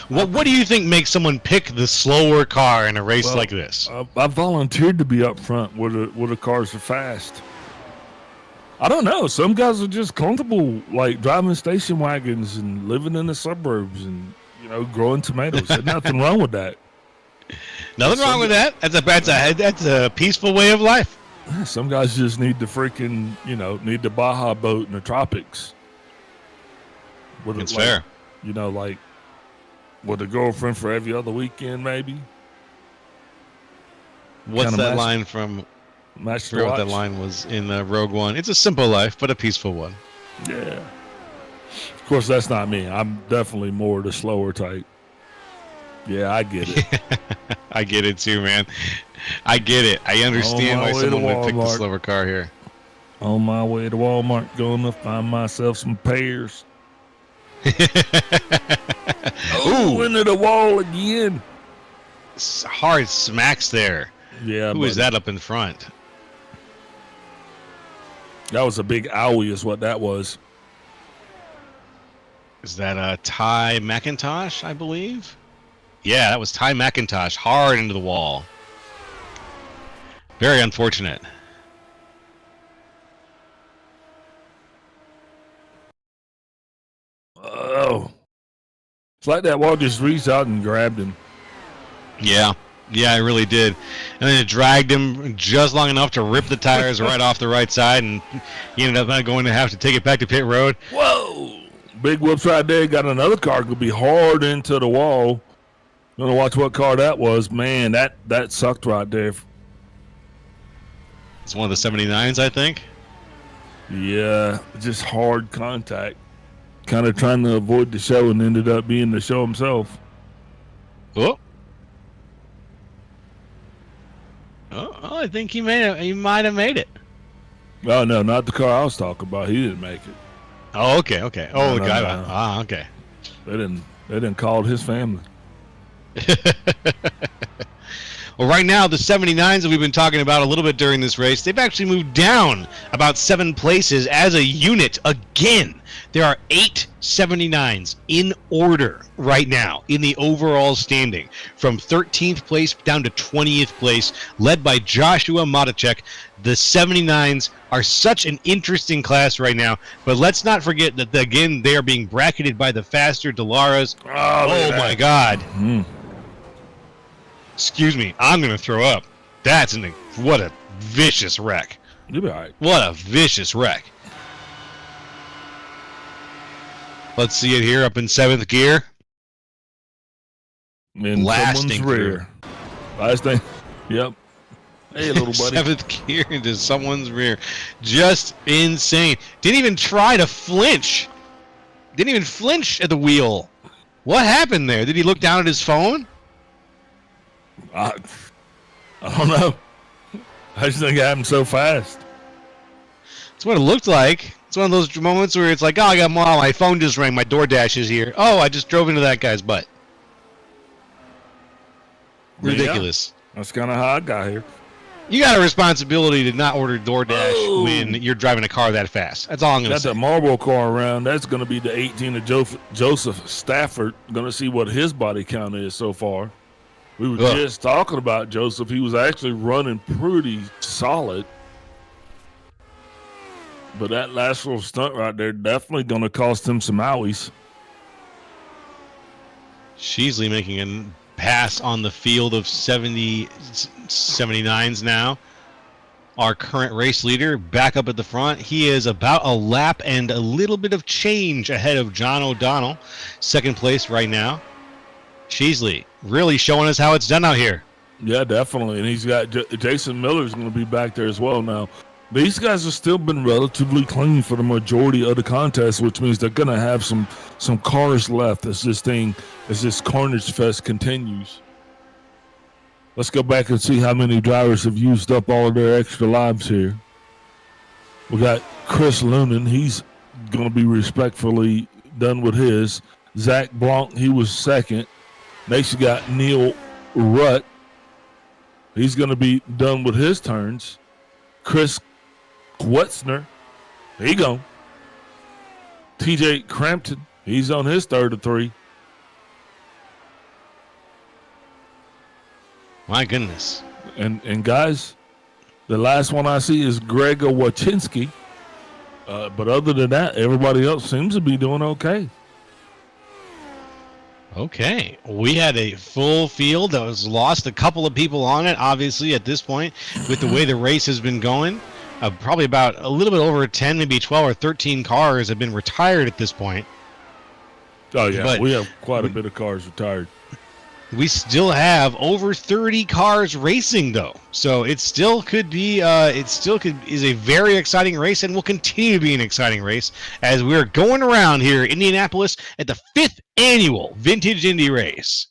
What do you think makes someone pick the slower car in a race like this? I volunteered to be up front where the cars are fast. I don't know. Some guys are just comfortable driving station wagons and living in the suburbs and growing tomatoes. There's nothing wrong with that. Nothing wrong with that. That's a peaceful way of life. Some guys just need the freaking need the Baja boat in the tropics. It's fair. With a girlfriend for every other weekend, maybe. What's that line from? I forgot what that line was in Rogue One. It's a simple life, but a peaceful one. Yeah. Of course, that's not me. I'm definitely more the slower type. Yeah, I get it. I get it too, man. I get it. I understand why someone would pick the slower car here. On my way to Walmart, going to find myself some pears. Into the wall again. Hard smacks there. Yeah. Who is that up in front? That was a big owie is what that was. Is that Ty McIntosh, I believe? Yeah, that was Ty McIntosh. Hard into the wall. Very unfortunate. Oh. It's like that wall just reached out and grabbed him. Yeah, it really did. And then it dragged him just long enough to rip the tires right off the right side, and he ended up going to have to take it back to pit road. Whoa! Big whoops right there. Got another car could be hard into the wall. Gonna watch what car that was. Man, that sucked right there. It's one of the 79s, I think. Yeah, just hard contact. Kind of trying to avoid the show and ended up being the show himself. Oh, I think he might have made it. Oh, no, not the car I was talking about. He didn't make it. Oh, okay. Oh, no, the guy. No. Ah, okay. They didn't call his family. Well, right now, the 79s that we've been talking about a little bit during this race, they've actually moved down about 7 places as a unit again. There are 8 79s in order right now in the overall standing, from 13th place down to 20th place, led by Joshua Matacek. The 79s are such an interesting class right now, but let's not forget that, again, they are being bracketed by the faster TWRS. Oh my God. Excuse me, I'm going to throw up. What a vicious wreck. You'll be all right. What a vicious wreck. Let's see it here up in 7th gear. In Blasting someone's rear. Last thing. Yep. Hey, little buddy. 7th gear into someone's rear. Just insane. Didn't even try to flinch. Didn't even flinch at the wheel. What happened there? Did he look down at his phone? I don't know. I just think it happened so fast. That's what it looked like. It's one of those moments where it's like, oh, my phone just rang. My DoorDash is here. Oh, I just drove into that guy's butt. Ridiculous. Yeah, that's kind of how I got here. You got a responsibility to not order DoorDash when you're driving a car that fast. That's all I'm going to say. Got that Marlboro car around. That's going to be the 18 of Joseph Stafford. Going to see what his body count is so far. We were just talking about Joseph. He was actually running pretty solid. But that last little stunt right there definitely going to cost him some owies. Sheasley making a pass on the field of 79s now. Our current race leader back up at the front. He is about a lap and a little bit of change ahead of John O'Donnell. 2nd place right now. Sheasley really showing us how it's done out here. Yeah, definitely. And he's got Jason Miller's going to be back there as well now. These guys have still been relatively clean for the majority of the contest, which means they're going to have some cars left as this Carnage Fest continues. Let's go back and see how many drivers have used up all of their extra lives here. We got Chris Lunan. He's going to be respectfully done with his. Zach Blanc, he was 2nd. Next, you got Neil Rutt. He's going to be done with his turns. Chris Wetzner, there you go. TJ Crampton, he's on his 3rd of 3. My goodness. And guys, the last one I see is Gregor Wachinski. But other than that, everybody else seems to be doing okay. Okay, we had a full field that was lost a couple of people on it, obviously, at this point, with the way the race has been going. Probably about a little bit over 10, maybe 12 or 13 cars have been retired at this point. Oh, yeah, but we have quite a bit of cars retired. We still have over 30 cars racing, though. So it still could be, is a very exciting race and will continue to be an exciting race as we're going around here in Indianapolis at the 5th annual Vintage Indy race.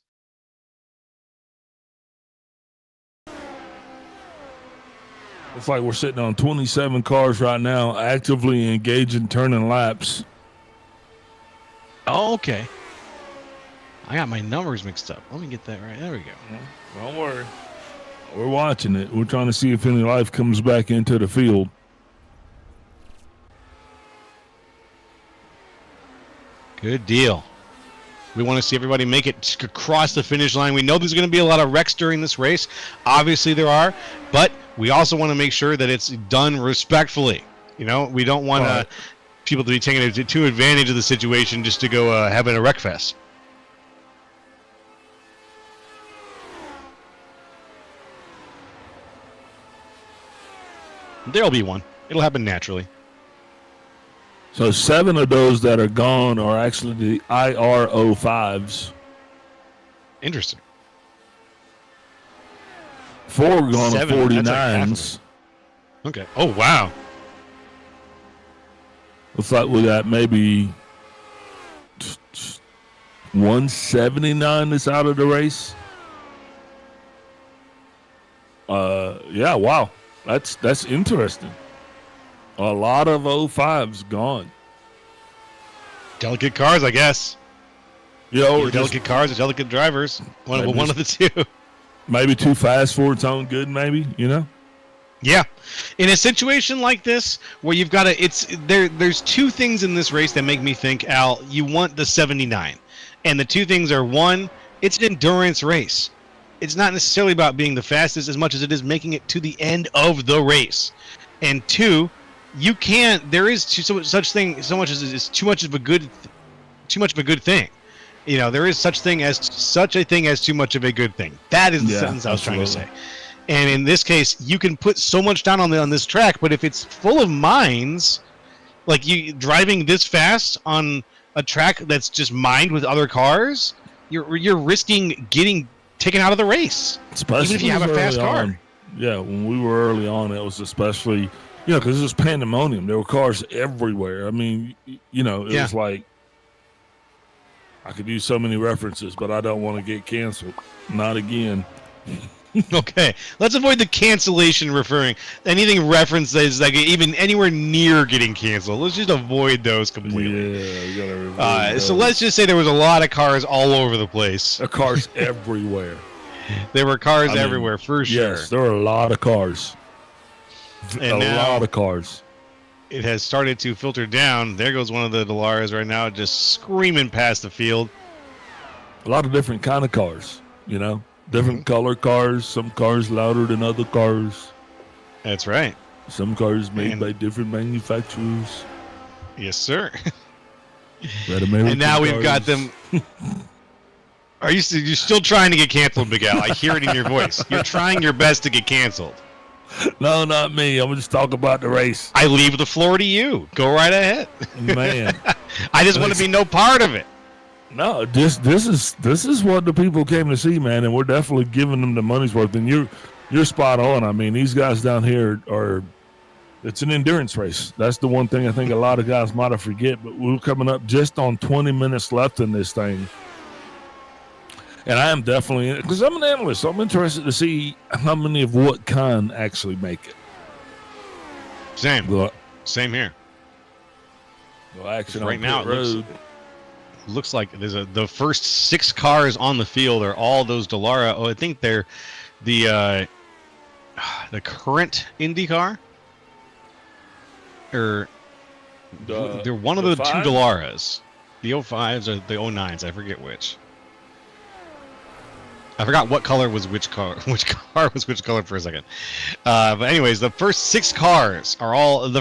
Looks like we're sitting on 27 cars right now, actively engaging, turning laps. Oh, okay. I got my numbers mixed up. Let me get that right. There we go. Don't worry. We're watching it. We're trying to see if any life comes back into the field. Good deal. We want to see everybody make it across the finish line. We know there's going to be a lot of wrecks during this race. Obviously there are, but we also want to make sure that it's done respectfully. You know, we don't want people to be taking too advantage of the situation just to go having a wreck fest. There'll be one. It'll happen naturally. So 7 of those that are gone are actually the IR05s. Interesting. 4 are gone on 49s. Like okay. Oh, wow. Looks like we got maybe 179 that's out of the race. Yeah, wow. That's interesting. A lot of 05s gone. Delicate cars, I guess. Yeah, delicate cars or delicate drivers. One of the two. maybe too fast for its own good, maybe, you know? Yeah. In a situation like this where you've got there's two things in this race that make me think, Al, you want the 79. And the two things are, one, it's an endurance race. It's not necessarily about being the fastest as much as it is making it to the end of the race. And two, there is such thing so much as is too much of a good thing. You know, there is such a thing as too much of a good thing. That is the sentence I was trying to say. And in this case, you can put so much down on this track, but if it's full of mines, like you driving this fast on a track that's just mined with other cars, you're risking getting taken out of the race, especially even if you have a fast car. Yeah, when we were early on, it was especially, you know, because it was pandemonium. There were cars everywhere. I mean, you know, it was like, I could use so many references, but I don't want to get canceled. Not again. Okay, let's avoid the cancellation referring. Anything referenced that is like even anywhere near getting canceled, let's just avoid those completely. Yeah, we gotta avoid those. So let's just say there was a lot of cars all over the place. There were cars everywhere. There were cars everywhere, for sure. Yes, there were a lot of cars. And a lot of cars. It has started to filter down. There goes one of the Delaras right now, just screaming past the field. A lot of different kind of cars, you know. Different color cars, some cars louder than other cars. That's right. Some cars made by different manufacturers. Yes, sir. And now we've got them. You're still trying to get canceled, Miguel? I hear it in your voice. You're trying your best to get canceled. No, not me. I'm just talking about the race. I leave the floor to you. Go right ahead. Man. I just want to be no part of it. No, this is what the people came to see, man, and we're definitely giving them the money's worth. And you're spot on. I mean, these guys down here it's an endurance race. That's the one thing I think a lot of guys might have forget. But we're coming up just on 20 minutes left in this thing, and I am definitely, because I'm an analyst, so I'm interested to see how many of what kind actually make it. Same here. Well, action right on now. road. Looks like the first 6 cars on the field are all those Dallara. Oh, I think they're the current IndyCar, or they're one of the 2 Dallaras. The 05s or the 09s. I forget which. I forgot what color was which car. Which car was which color for a second. But anyways, the first 7 cars are all those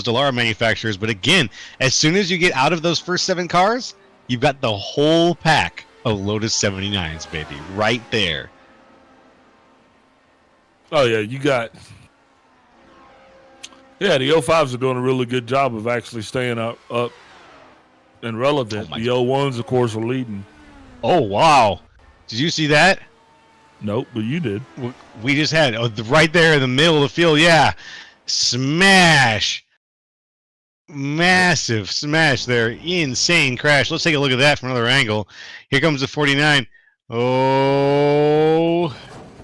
Dallara manufacturers. But again, as soon as you get out of those first 7 cars, you've got the whole pack of Lotus 79s, baby, right there. Oh yeah, you got. Yeah, the 05s are doing a really good job of actually staying up and relevant. The 01s, of course, are leading. Oh wow. Did you see that? Nope, but you did. We just had right there in the middle of the field. Yeah, smash, massive smash there, insane crash. Let's take a look at that from another angle. Here comes the 49. Oh,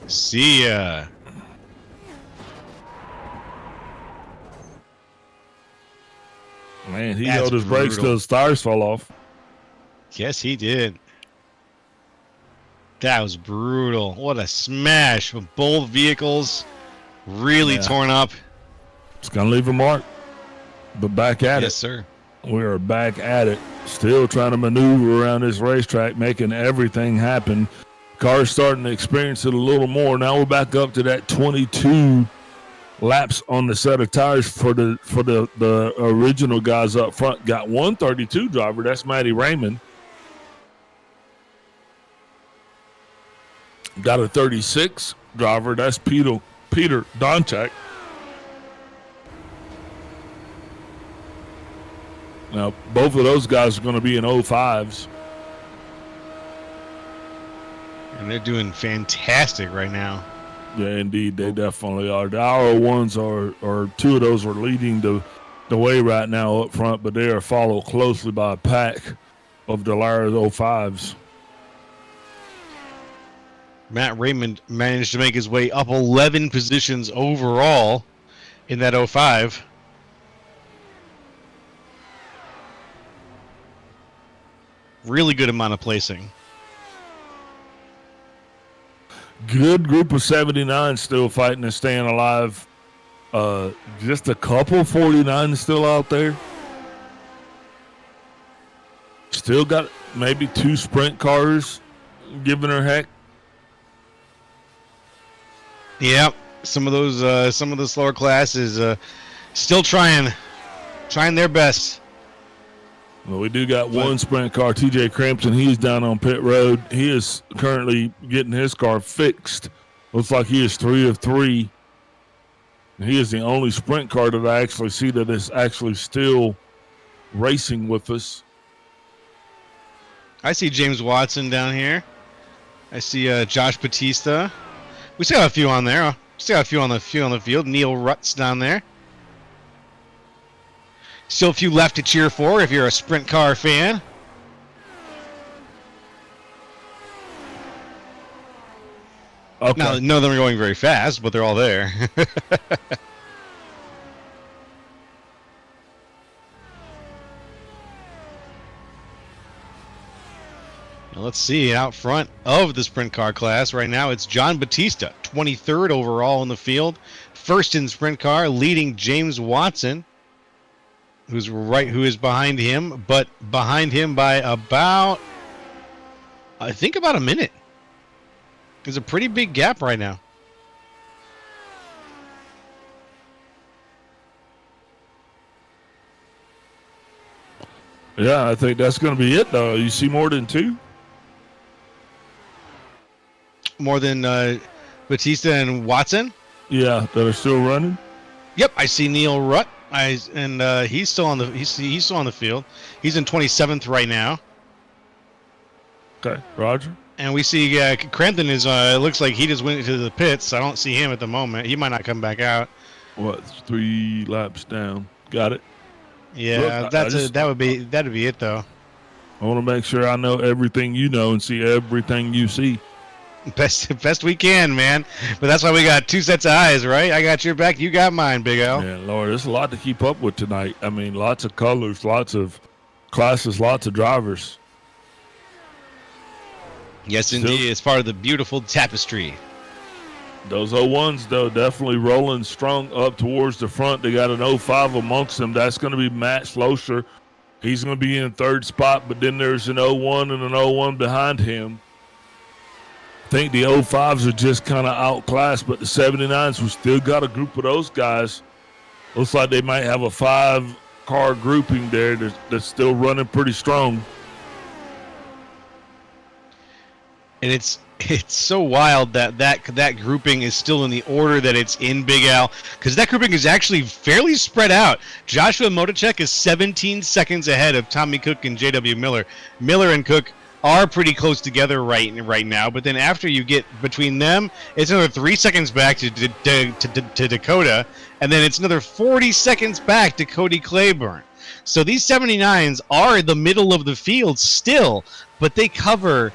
see ya. Man, he held his brakes till his tires fell off. Yes, he did. That was brutal. What a smash with both vehicles really torn up. It's going to leave a mark, but back at it. Yes, sir. We are back at it, still trying to maneuver around this racetrack, making everything happen. Cars starting to experience it a little more. Now we're back up to that 22 laps on the set of tires for the original guys up front. Got 132 driver, that's Matty Raymond. Got a 36 driver, that's Peter Donchak. Now, both of those guys are going to be in 05s. And they're doing fantastic right now. Yeah, indeed, they definitely are. The R01s are 2 of those are leading the way right now up front, but they are followed closely by a pack of Dallara 05s. Matt Raymond managed to make his way up 11 positions overall in that 05. Really good amount of placing. Good group of 79 still fighting and staying alive. Just a couple 49 still out there. Still got maybe 2 sprint cars giving her heck. Yep, some of the slower classes still trying their best. Well, we do got one sprint car, TJ Crampton. He's down on pit road. He is currently getting his car fixed. Looks like he is 3 of 3. He is the only sprint car that I actually see that is actually still racing with us. I see James Watson down here. I see Josh Batista. We still have a few on there. Still have a few on the field. Neil Rutt's down there. Still a few left to cheer for if you're a sprint car fan. Okay. Now, none of them are going very fast, but they're all there. Now let's see, out front of the sprint car class right now, it's John Batista, 23rd overall in the field. First in sprint car, leading James Watson, who is behind him, but behind him by about a minute. There's a pretty big gap right now. Yeah, I think that's going to be it, though. You see more than 2? More than Batista and Watson? Yeah, that are still running. Yep, I see Neil Rutt. He's still on the field. He's in 27th right now. Okay, Roger. And we see Crampton is looks like he just went into the pits. I don't see him at the moment. He might not come back out. What, 3 laps down? Got it. Yeah, Look, that'd be it though. I want to make sure I know everything you know and see everything you see. Best we can, man. But that's why we got 2 sets of eyes, right? I got your back, you got mine, Big L. Yeah, Lord, there's a lot to keep up with tonight. I mean, lots of colors, lots of classes, lots of drivers. Yes, indeed. It's part of the beautiful tapestry. Those 01s, though, definitely rolling strong up towards the front. They got an 05 amongst them. That's going to be Matt Schlosser. He's going to be in 3rd spot, but then there's an 01 and an 01 behind him. I think the 05s are just kind of outclassed, but the 79s, we still got a group of those guys. Looks like they might have a 5-car grouping there that's still running pretty strong. And it's so wild that grouping is still in the order that it's in, Big Al, because that grouping is actually fairly spread out. Joshua Motocek is 17 seconds ahead of Tommy Cook and J.W. Miller. Miller and Cook are pretty close together right now, but then after you get between them, it's another 3 seconds back to Dakota, and then it's another 40 seconds back to Cody Claiborne. So these 79s are the middle of the field still, but they cover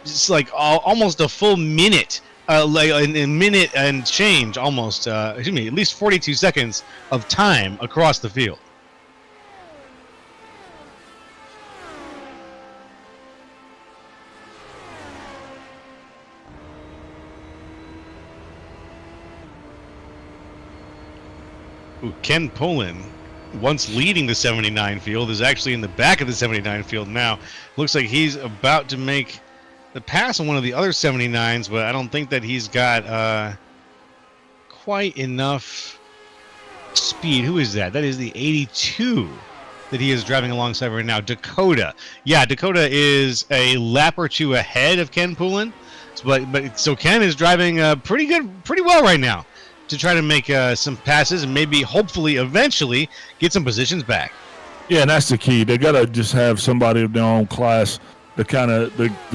just like almost a full minute, like a minute and change almost, at least 42 seconds of time across the field. Ooh, Ken Pullen, once leading the 79 field, is actually in the back of the 79 field now. Looks like he's about to make the pass on one of the other 79s, but I don't think that he's got quite enough speed. Who is that? That is the 82 that he is driving alongside right now, Dakota. Yeah, Dakota is a lap or 2 ahead of Ken Pullen, so Ken is driving pretty well right now to try to make some passes and maybe, hopefully, eventually get some positions back. Yeah, and that's the key. They got to just have somebody of their own class to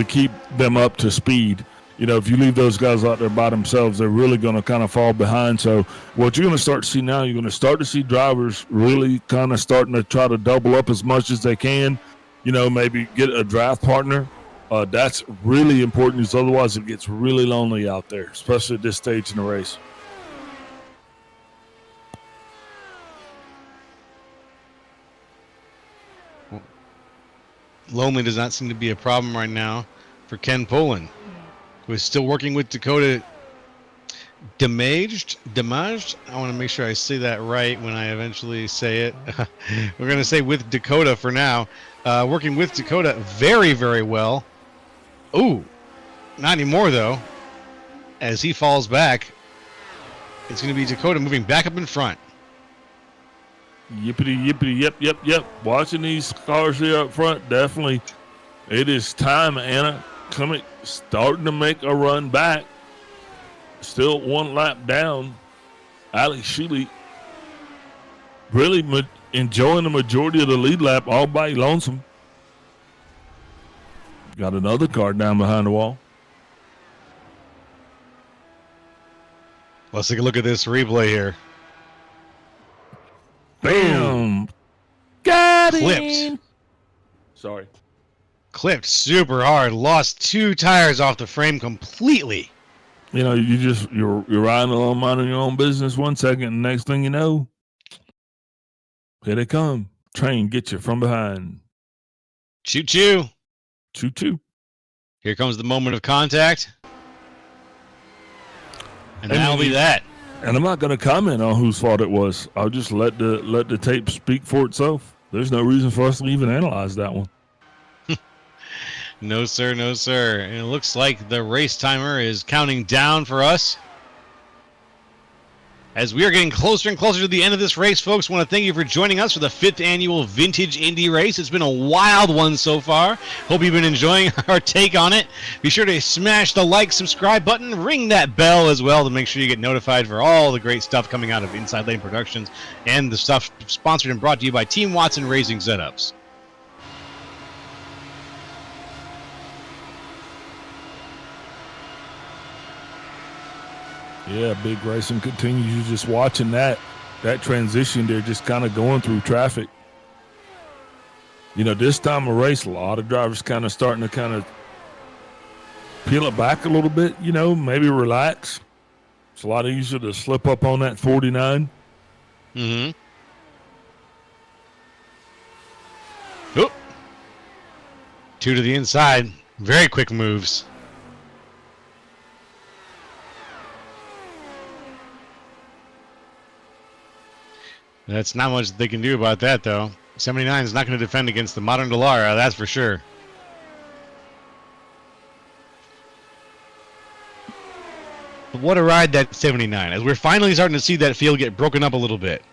keep them up to speed. You know, if you leave those guys out there by themselves, they're really going to kind of fall behind. So what you're going to start to see now, you're going to start to see drivers really kind of starting to try to double up as much as they can. You know, maybe get a draft partner. That's really important, because otherwise it gets really lonely out there, especially at this stage in the race. Lonely does not seem to be a problem right now for Ken Pullen. who is still working with Dakota Damaged. I want to make sure I say that right when I eventually say it. We're going to say with Dakota for now. Working with Dakota very, very well. Ooh, not anymore though. As he falls back, it's going to be Dakota moving back up in front. Yippity, yippity, yep. Watching these cars here up front, definitely. It is time, Anna. Starting to make a run back. Still one lap down. Alex Sheely really enjoying the majority of the lead lap all by lonesome. Got another car down behind the wall. Let's take a look at this replay here. Bam! Got Clipped. him! Sorry. Clipped super hard. Lost 2 tires off the frame completely. You know, you're riding along, minding your own business 1 second, and next thing you know, here they come. Train get you from behind. Choo-choo. Choo-choo. Here comes the moment of contact. And that'll be that. And I'm not going to comment on whose fault it was. I'll just let the tape speak for itself. There's no reason for us to even analyze that one. No, sir. No, sir. And it looks like the race timer is counting down for us. As we are getting closer and closer to the end of this race, folks, I want to thank you for joining us for the 5th annual Vintage Indy race. It's been a wild one so far. Hope you've been enjoying our take on it. Be sure to smash the like, subscribe button, ring that bell as well to make sure you get notified for all the great stuff coming out of Inside Lane Productions and the stuff sponsored and brought to you by Team Watson Racing Setups. Yeah, big racing continues. You're just watching that transition. They're just kind of going through traffic. You know, this time of race, a lot of drivers kind of starting to kind of peel it back a little bit, you know, maybe relax. It's a lot easier to slip up on that 49. Mm-hmm. Oop. 2 to the inside. Very quick moves. That's not much they can do about that, though. 79 is not going to defend against the modern Dallara, that's for sure. But what a ride that 79, as we're finally starting to see that field get broken up a little bit.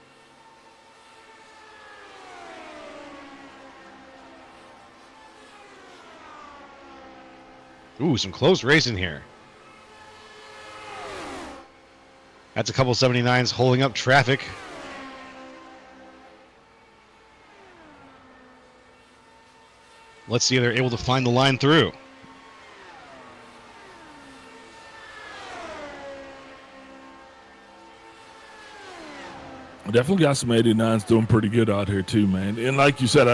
Ooh, some close racing here. That's a couple 79s holding up traffic. Let's see if they're able to find the line through. Definitely got some 89s doing pretty good out here too, man. And like you said,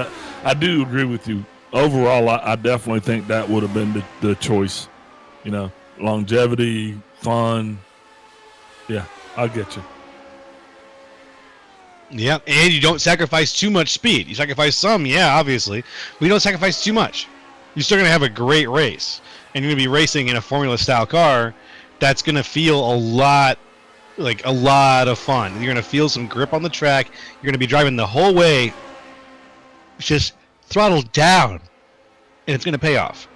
I do agree with you. Overall, I definitely think that would have been the choice. You know, longevity, fun. Yeah, I'll get you. Yeah, and you don't sacrifice too much speed. You sacrifice some, yeah, obviously. But you don't sacrifice too much. You're still going to have a great race. And you're going to be racing in a Formula-style car that's going to feel a lot of fun. You're going to feel some grip on the track. You're going to be driving the whole way just throttled down. And it's going to pay off.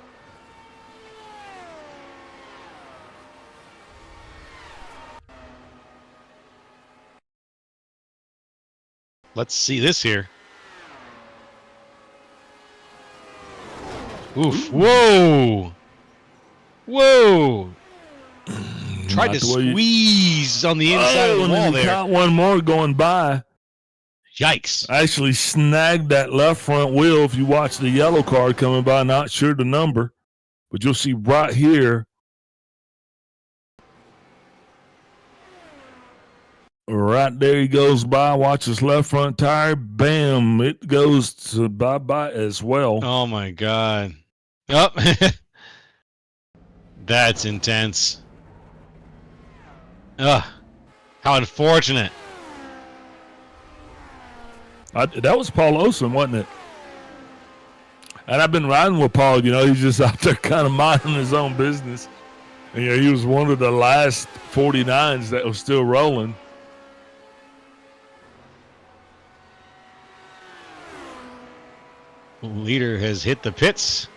Let's see this here. Oof. Whoa. Whoa. Tried to squeeze on the inside of the wall there. Got one more going by. Yikes. Actually snagged that left front wheel. If you watch the yellow car coming by, not sure the number, but you'll see right here. Right there he goes by, watch his left front tire, bam, it goes to bye-bye as well. Oh, my God. Oh. That's intense. Ugh. How unfortunate. That was Paul Olsen, wasn't it? And I've been riding with Paul, you know, he's just out there kind of minding his own business. And, he was one of the last 49s that was still rolling. Leader has hit the pits.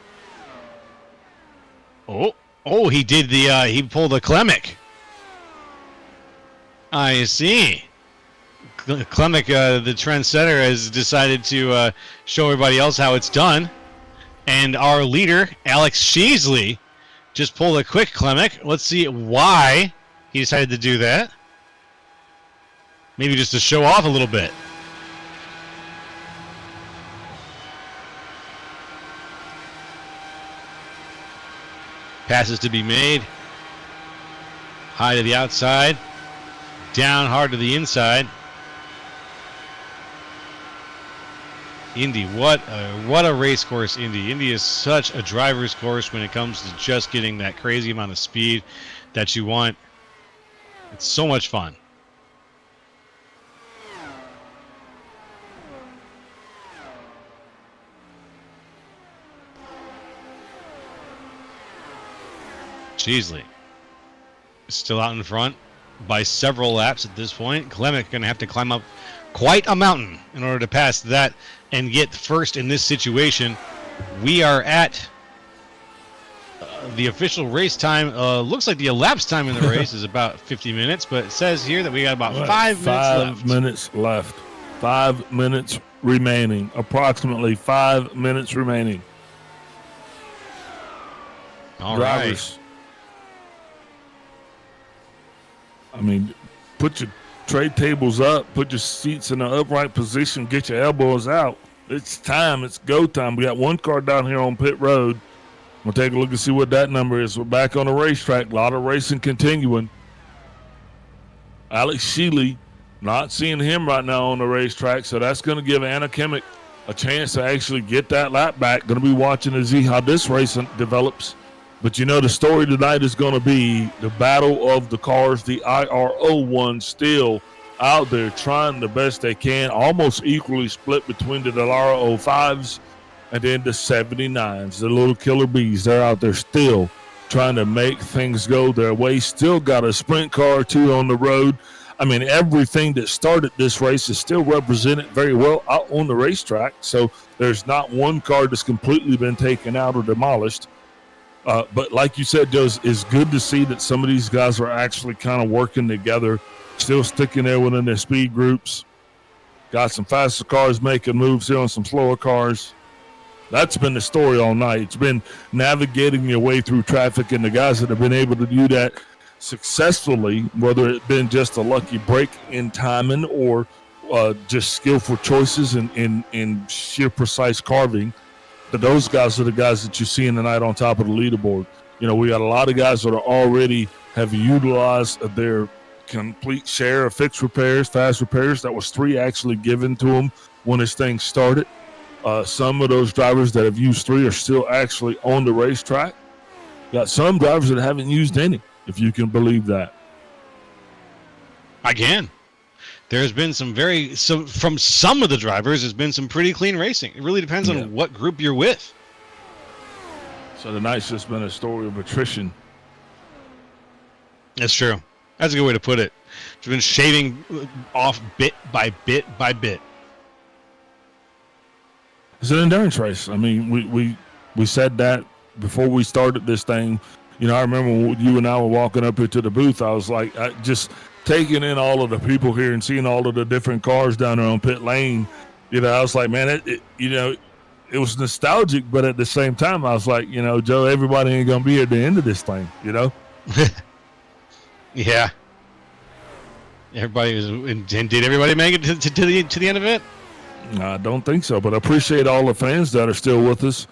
Oh, he did he pulled a Klemek. I see. Klemek, the trendsetter, has decided to show everybody else how it's done. And our leader, Alex Sheasley, just pulled a quick Klemek. Let's see why he decided to do that. Maybe just to show off a little bit. Passes to be made. High to the outside. Down hard to the inside. Indy, what a race course, Indy. Indy is such a driver's course when it comes to just getting that crazy amount of speed that you want. It's so much fun. Cheesley still out in front by several laps at this point. Klemek going to have to climb up quite a mountain in order to pass that and get first in this situation. We are at the official race time. Looks like the elapsed time in the race is about 50 minutes, but it says here that we got about 5 minutes left. 5 minutes remaining. Approximately 5 minutes remaining. All Drivers. right. I mean, put your tray tables up, put your seats in an upright position, get your elbows out. It's time. It's go time. We got one car down here on pit road. We'll take a look and see what that number is. We're back on the racetrack. A lot of racing continuing. Alex Shealy, not seeing him right now on the racetrack, so that's going to give Anna Kimmich a chance to actually get that lap back. Going to be watching to see how this race develops. But, the story tonight is going to be the battle of the cars. The IRO one still out there trying the best they can, almost equally split between the Dallara 05s and then the 79s, the little killer bees. They're out there still trying to make things go their way. Still got a sprint car or two on the road. I mean, everything that started this race is still represented very well out on the racetrack. So there's not one car that's completely been taken out or demolished. But like you said, Joe, it's good to see that some of these guys are actually kind of working together, still sticking there within their speed groups. Got some faster cars making moves here on some slower cars. That's been the story all night. It's been navigating your way through traffic, and the guys that have been able to do that successfully, whether it's been just a lucky break in timing or just skillful choices in sheer precise carving, but those guys are the guys that you're seeing tonight on top of the leaderboard. We got a lot of guys that are already have utilized their complete share of fixed repairs, fast repairs. That was 3 actually given to them when this thing started. Some of those drivers that have used 3 are still actually on the racetrack. Got some drivers that haven't used any, if you can believe that. I can. There's been from some of the drivers, there's been some pretty clean racing. It really depends on what group you're with. So tonight's just been a story of attrition. That's true. That's a good way to put it. It's been shaving off bit by bit by bit. It's an endurance race. I mean, we said that before we started this thing. I remember when you and I were walking up here to the booth, I was like, just taking in all of the people here and seeing all of the different cars down there on pit lane. I was like, man, it was nostalgic, but at the same time, I was like, Joe, everybody ain't going to be at the end of this thing, Yeah. Everybody was, and did everybody make it to the end of it? I don't think so, but I appreciate all the fans that are still with us,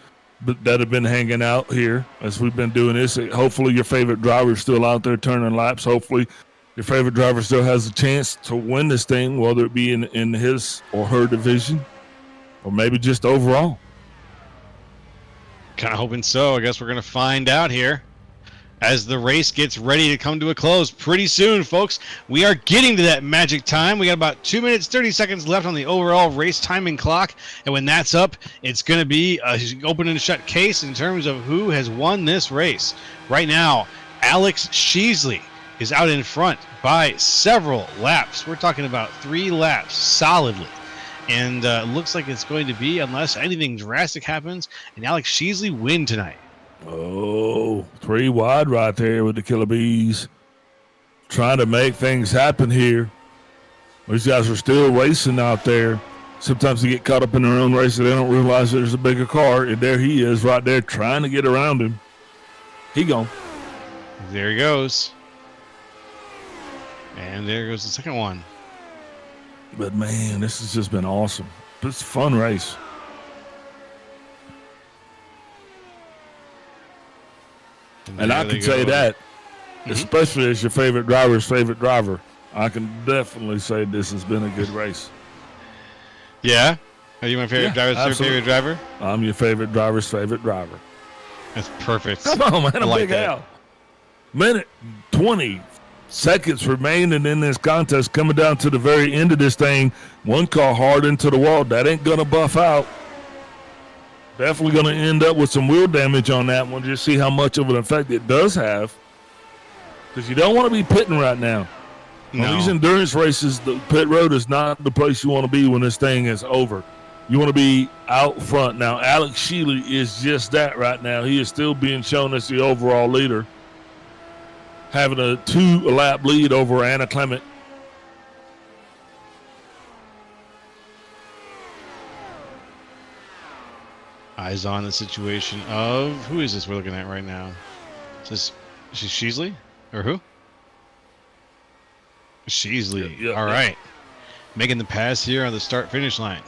that have been hanging out here as we've been doing this. Hopefully your favorite driver is still out there turning laps. Hopefully your favorite driver still has a chance to win this thing, whether it be in his or her division or maybe just overall. Kind of hoping so. I guess we're going to find out here as the race gets ready to come to a close pretty soon, folks. We are getting to that magic time. We got about 2 minutes, 30 seconds left on the overall race timing clock. And when that's up, it's going to be an open and shut case in terms of who has won this race. Right now, Alex Sheasley is out in front by several laps. We're talking about 3 laps solidly. And looks like it's going to be, unless anything drastic happens, an Alex Sheasley win tonight. Oh, 3 wide right there with the Killer Bees. Trying to make things happen here. These guys are still racing out there. Sometimes they get caught up in their own race and they don't realize there's a bigger car. And there he is right there trying to get around him. He gone. There he goes. And there goes the second one. But, man, this has just been awesome. It's a fun race. And I can say that, especially as your favorite driver's favorite driver, I can definitely say this has been a good race. Yeah? Are you my favorite driver's favorite driver? I'm your favorite driver's favorite driver. That's perfect. Come on, man. I like Big that. Al. Minute 20 seconds remaining in this contest, coming down to the very end of this thing. One car hard into the wall. That ain't going to buff out. Definitely going to end up with some wheel damage on that one. Just see how much of an effect it does have. Because you don't want to be pitting right now. No. On these endurance races, the pit road is not the place you want to be when this thing is over. You want to be out front. Now, Alex Shealy is just that right now. He is still being shown as the overall leader, having a 2-lap lead over Anna Clement. Eyes on the situation of, who is this we're looking at right now? Is this Sheasley? Or who? Sheasley. Yeah, All right. Making the pass here on the start-finish line.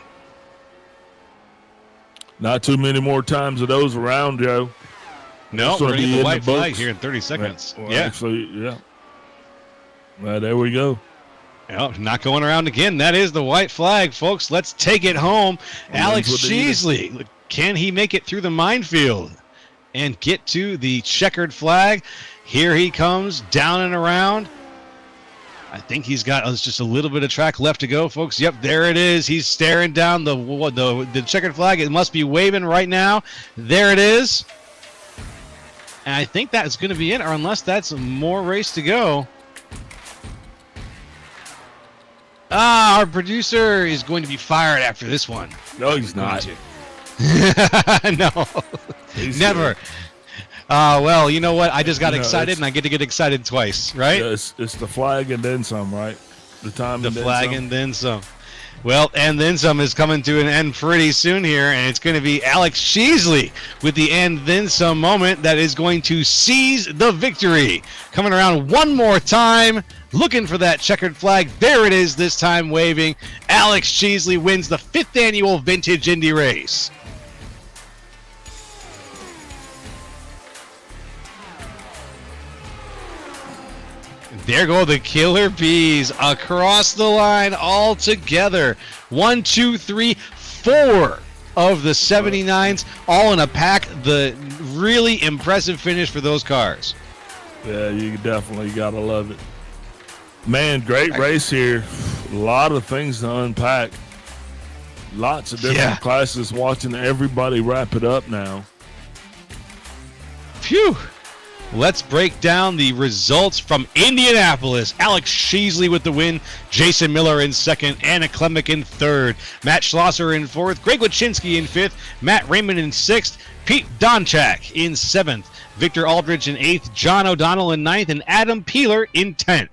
Not too many more times of those around, Joe. No, we're going to get the white flag here in 30 seconds. Well, yeah. Actually, yeah. Well, there we go. Oh, not going around again. That is the white flag, folks. Let's take it home. Alex Sheasley, can he make it through the minefield and get to the checkered flag? Here he comes, down and around. I think he's got just a little bit of track left to go, folks. Yep, there it is. He's staring down the checkered flag. It must be waving right now. There it is. And I think that's going to be it, or unless that's more race to go. Our producer is going to be fired after this one. No, he's not. No, He's never. Here. Well, you know what? I just got excited, and I get to get excited twice, right? Yeah, it's the flag and then some, right? The time the and then flag some. and then some. Well, and then some is coming to an end pretty soon here, and it's going to be Alex Sheasley with the and then some moment that is going to seize the victory. Coming around one more time, looking for that checkered flag. There it is, this time waving. Alex Sheasley wins the 5th annual Vintage Indy race. There go the Killer Bees across the line all together. 1, 2, 3, 4 of the 79s all in a pack. The really impressive finish for those cars. Yeah, you definitely got to love it. Man, great race here. A lot of things to unpack. Lots of different classes, watching everybody wrap it up now. Phew. Let's break down the results from Indianapolis. Alex Sheasley with the win. Jason Miller in second. Anna Klemick in third. Matt Schlosser in fourth. Greg Wachinski in fifth. Matt Raymond in sixth. Pete Donchak in seventh. Victor Aldridge in eighth. John O'Donnell in ninth. And Adam Peeler in 10th.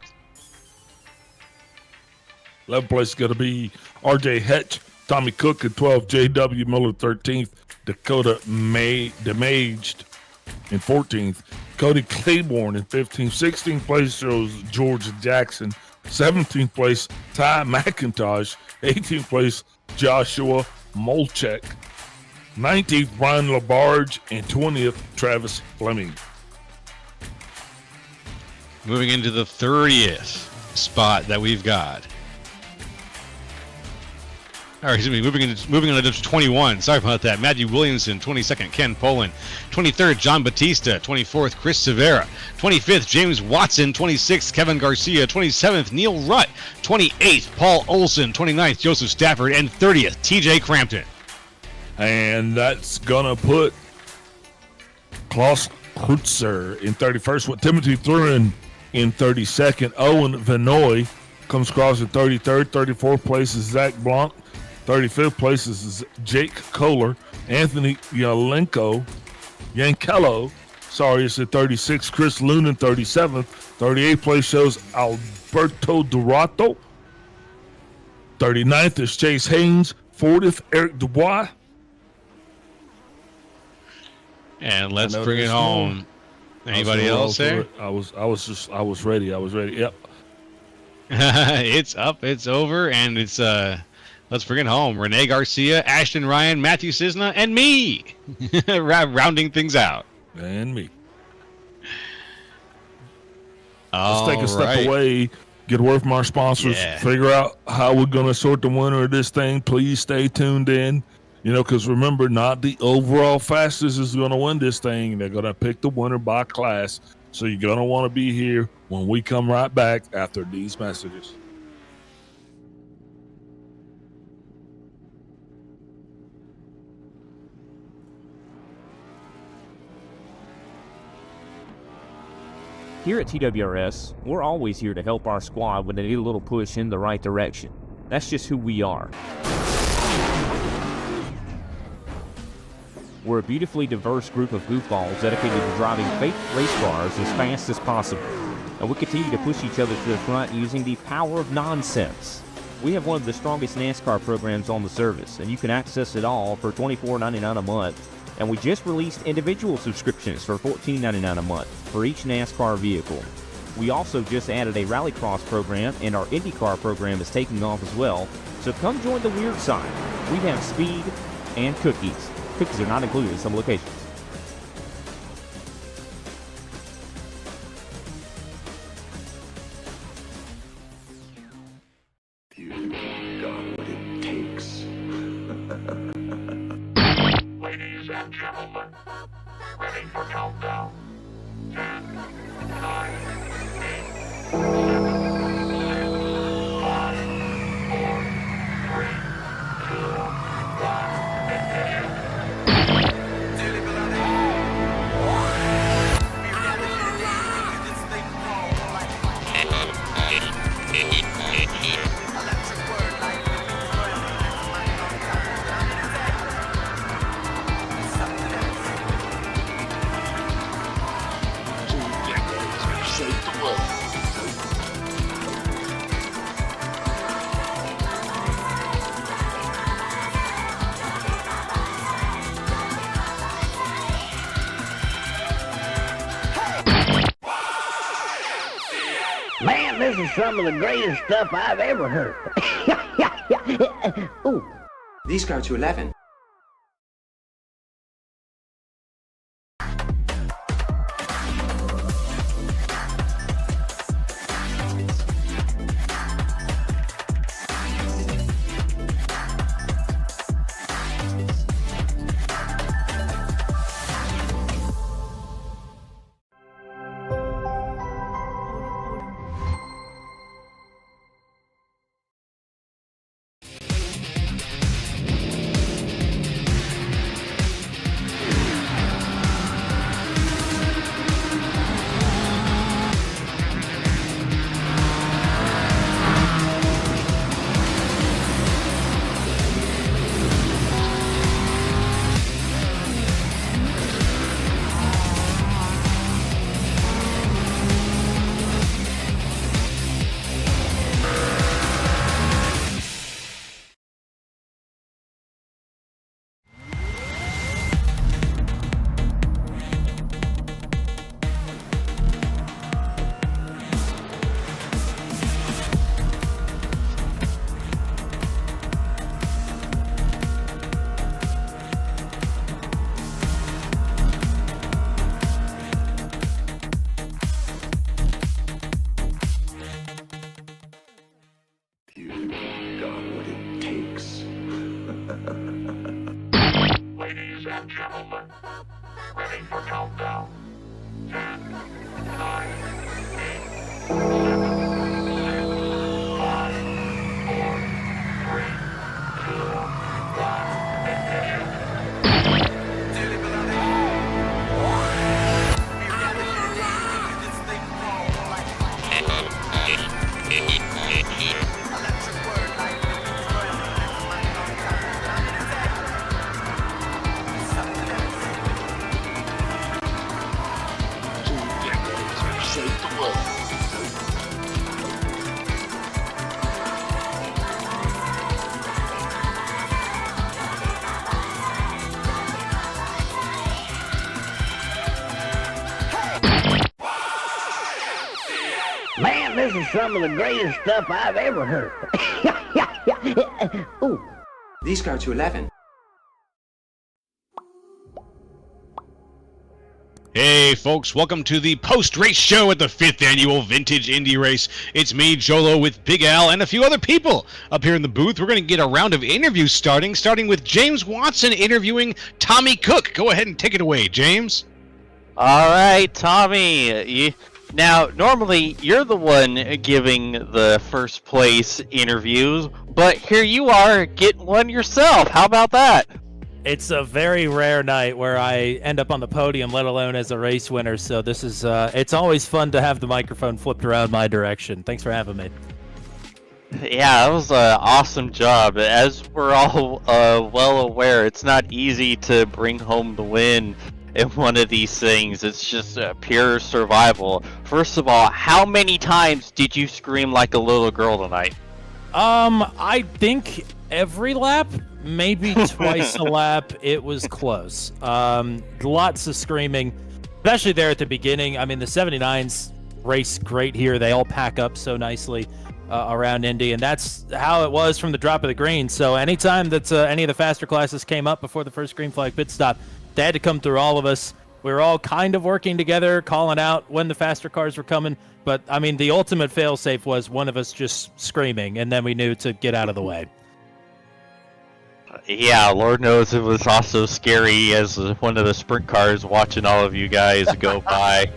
11th place is going to be R.J. Hetch. Tommy Cook at 12th. J.W. Miller 13th. Dakota Demaged in 14th. Cody Claiborne in 15th. 16th place shows George Jackson. 17th place, Ty McIntosh. 18th place, Joshua Molchek. 19th, Brian Labarge. And 20th, Travis Fleming. Moving into the 30th spot that we've got. All right, excuse me, moving on to 21. Sorry about that. Matthew Williamson, 22nd. Ken Poland. 23rd, John Batista. 24th, Chris Severa. 25th, James Watson. 26th, Kevin Garcia. 27th, Neil Rutt. 28th, Paul Olson. 29th, Joseph Stafford. And 30th, TJ Crampton. And that's going to put Klaus Krutzer in 31st, with Timothy Thurin in 32nd. Owen Vinoy comes across in 33rd. 34th place is Zach Blanc. 35th place is Jake Kohler. Anthony Yankello, is at 36th. Chris Lunan, 37th. 38th place shows Alberto Dorato. 39th is Chase Haynes. 40th, Eric Dubois. And let's bring it home. Anybody else there? I was ready. Yep. It's up, it's over, and it's let's bring it home. Renee Garcia, Ashton Ryan, Matthew Cisna, and me. Rounding things out. And me. Let's take a step away, get a word from our sponsors, figure out how we're going to sort the winner of this thing. Please stay tuned in. Because remember, not the overall fastest is going to win this thing. They're going to pick the winner by class. So you're going to want to be here when we come right back after these messages. Here at TWRS, we're always here to help our squad when they need a little push in the right direction. That's just who we are. We're a beautifully diverse group of goofballs dedicated to driving fake race cars as fast as possible. And we continue to push each other to the front using the power of nonsense. We have one of the strongest NASCAR programs on the service, and you can access it all for $24.99 a month. And we just released individual subscriptions for $14.99 a month for each NASCAR vehicle. We also just added a rallycross program, and our IndyCar program is taking off as well. So come join the weird side. We have speed and cookies. Cookies are not included in some locations. You've got what it takes. Ladies and gentlemen, ready for countdown. 10, 9, 8, 7, 6, 5, 4, 3, 2, 1, ignition. Man, this is some of the greatest stuff I've ever heard. Ooh. These go to 11. Shake the world. Man, this is some of the greatest stuff I've ever heard. Ooh. These go to 11. Hey folks, welcome to the post-race show at the 5th annual Vintage Indy race. It's me, Jolo, with Big Al, and a few other people up here in the booth. We're going to get a round of interviews starting with James Watson interviewing Tommy Cook. Go ahead and take it away, James. All right, Tommy. Now, normally you're the one giving the first place interviews, but here you are getting one yourself. How about that? It's a very rare night where I end up on the podium, let alone as a race winner. So this is, it's always fun to have the microphone flipped around my direction. Thanks for having me. Yeah, that was an awesome job. As we're all well aware, it's not easy to bring home the win in one of these things. It's just pure survival. First of all, how many times did you scream like a little girl tonight? I think every lap, maybe twice a lap. It was close. Lots of screaming, especially there at the beginning. I mean, the 79s race great here. They all pack up so nicely around Indy, and that's how it was from the drop of the green. So anytime that any of the faster classes came up before the first green flag pit stop, they had to come through all of us. We were all kind of working together, calling out when the faster cars were coming. But, I mean, the ultimate fail-safe was one of us just screaming, and then we knew to get out of the way. Yeah, Lord knows it was also scary as one of the sprint cars watching all of you guys go by.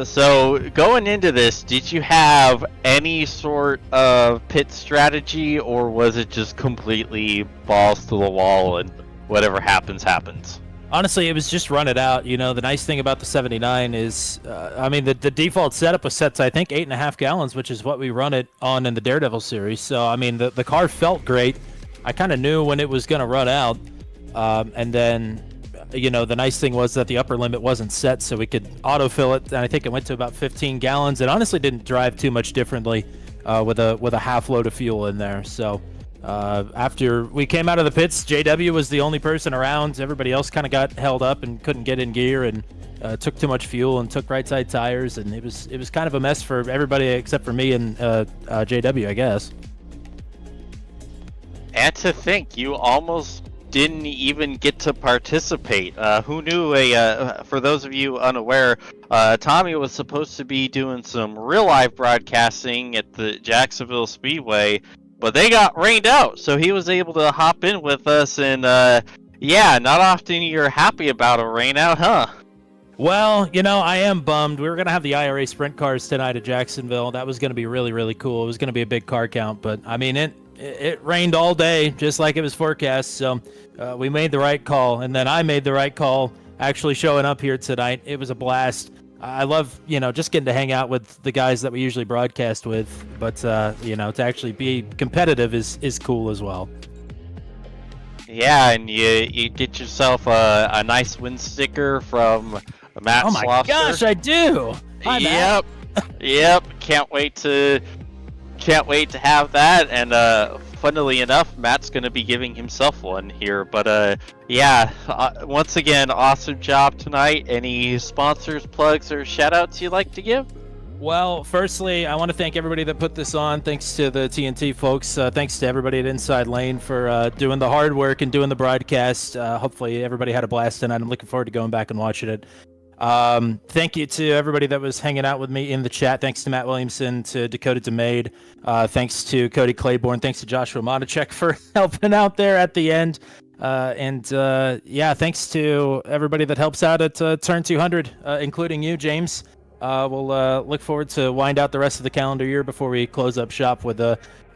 So, going into this, did you have any sort of pit strategy, or was it just completely balls to the wall and whatever happens, happens? Honestly, it was just run it out. You know, the nice thing about the 79 is, I mean, the default setup was set to, I think, 8.5 gallons, which is what we run it on in the Daredevil series. So, I mean, the car felt great. I kind of knew when it was going to run out. And then, you know, the nice thing was that the upper limit wasn't set, so we could autofill it. And I think it went to about 15 gallons. It honestly didn't drive too much differently with a half load of fuel in there. So, after we came out of the pits, JW was the only person around. Everybody else kind of got held up and couldn't get in gear and took too much fuel and took right side tires, and it was kind of a mess for everybody except for me and JW, I guess. And to think, you almost didn't even get to participate. Who knew? For those of you unaware, Tommy was supposed to be doing some real life broadcasting at the Jacksonville Speedway, but they got rained out, so he was able to hop in with us, and yeah, not often you're happy about a rain out, huh? Well, you know, I am bummed. We were going to have the IRA sprint cars tonight at Jacksonville. That was going to be really, really cool. It was going to be a big car count, but I mean, it rained all day, just like it was forecast, so we made the right call, and then I made the right call actually showing up here tonight. It was a blast. I love, you know, just getting to hang out with the guys that we usually broadcast with, but, you know, to actually be competitive is cool as well. Yeah, and you get yourself a nice win sticker from Matt Slofster. Oh my gosh, I do! Hi, Yep, yep. Can't wait to have that, and funnily enough, Matt's going to be giving himself one here. But yeah, once again, awesome job tonight. Any sponsors, plugs, or shout-outs you'd like to give? Well, firstly, I want to thank everybody that put this on. Thanks to the TNT folks. Thanks to everybody at Inside Lane for doing the hard work and doing the broadcast. Hopefully everybody had a blast tonight. I'm looking forward to going back and watching it. Thank you to everybody that was hanging out with me in the chat. Thanks to Matt Williamson, to Dakota DeMade. Thanks to Cody Claiborne. Thanks to Joshua Monachek for helping out there at the end. Yeah, thanks to everybody that helps out at Turn 200, including you, James. We'll look forward to wind out the rest of the calendar year before we close up shop with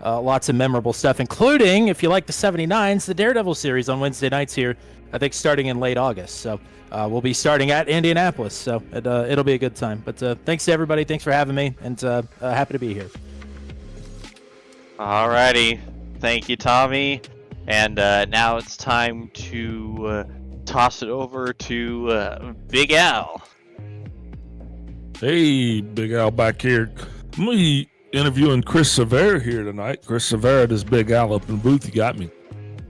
lots of memorable stuff, including, if you like the 79s, the Daredevil series on Wednesday nights here, I think starting in late August. So we'll be starting at Indianapolis, so it'll be a good time. But thanks to everybody. Thanks for having me, and happy to be here. Alrighty. Thank you, Tommy. And now it's time to toss it over to Big Al. Hey, Big Al back here. I'm going to be interviewing Chris Severa here tonight. Chris Severa, this Big Al up in the booth. You got me.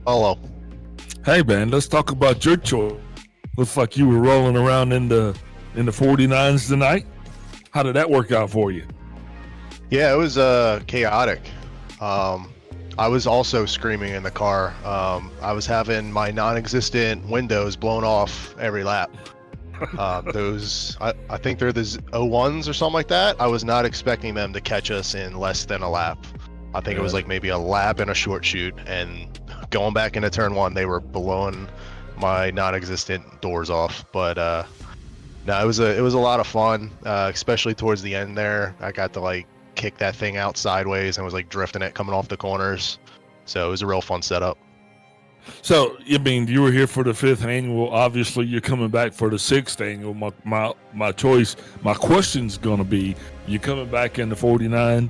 Hello. Hey, man, let's talk about your choice. Looks like you were rolling around in the 49s tonight. How did that work out for you? Yeah, it was chaotic. I was also screaming in the car. I was having my non-existent windows blown off every lap. I think they're the 01s or something like that. I was not expecting them to catch us in less than a lap. I think it was like maybe a lap and a short shoot, and going back into turn 1, they were blowing my non-existent doors off. But no, it was a lot of fun, especially towards the end there. I got to like kick that thing out sideways and was like drifting it coming off the corners. So it was a real fun setup. So, I mean, you were here for the 5th annual. Obviously, you're coming back for the 6th annual. My choice, my question's going to be, you coming back in the 49,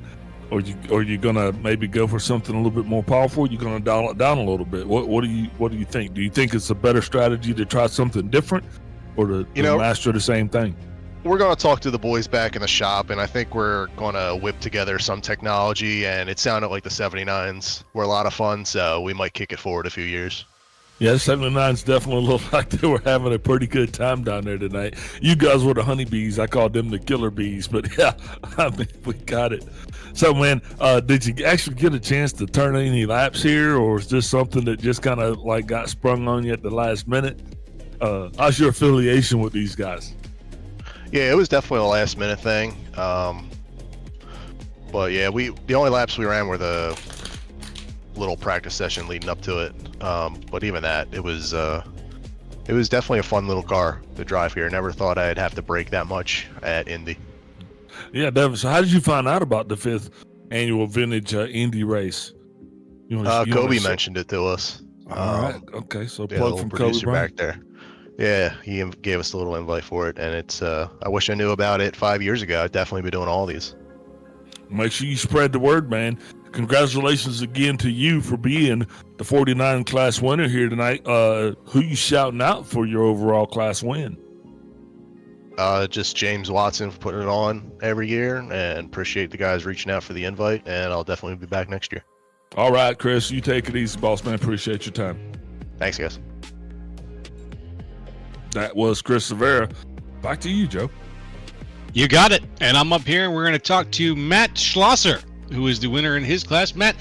or you going to maybe go for something a little bit more powerful? You're going to dial it down a little bit. What do you think? Do you think it's a better strategy to try something different, or to master the same thing? We're going to talk to the boys back in the shop, and I think we're going to whip together some technology, and it sounded like the 79s were a lot of fun, so we might kick it forward a few years. Yeah, the 79s definitely looked like they were having a pretty good time down there tonight. You guys were the honeybees. I called them the killer bees, but yeah, I mean, we got it. So, man, did you actually get a chance to turn any laps here, or is this something that just kind of like got sprung on you at the last minute? How's your affiliation with these guys? Yeah, it was definitely a last minute thing. But yeah, the only laps we ran were the little practice session leading up to it. But even that, it was definitely a fun little car to drive here. Never thought I'd have to brake that much at Indy. Yeah, Devin. So how did you find out about the 5th annual Vintage Indy race? Kobe mentioned it to us. All right. Okay. So yeah, plug from Kobe back there. Yeah, he gave us a little invite for it, and it's. I wish I knew about it 5 years ago. I'd definitely be doing all these. Make sure you spread the word, man. Congratulations again to you for being the 49 class winner here tonight. Who you shouting out for your overall class win? Just James Watson for putting it on every year, and appreciate the guys reaching out for the invite, and I'll definitely be back next year. All right, Chris, you take it easy, boss man. Appreciate your time. Thanks, guys. That was Chris Severa. Back to you, Joe. You got it. And I'm up here, and we're going to talk to Matt Schlosser, who is the winner in his class. Matt,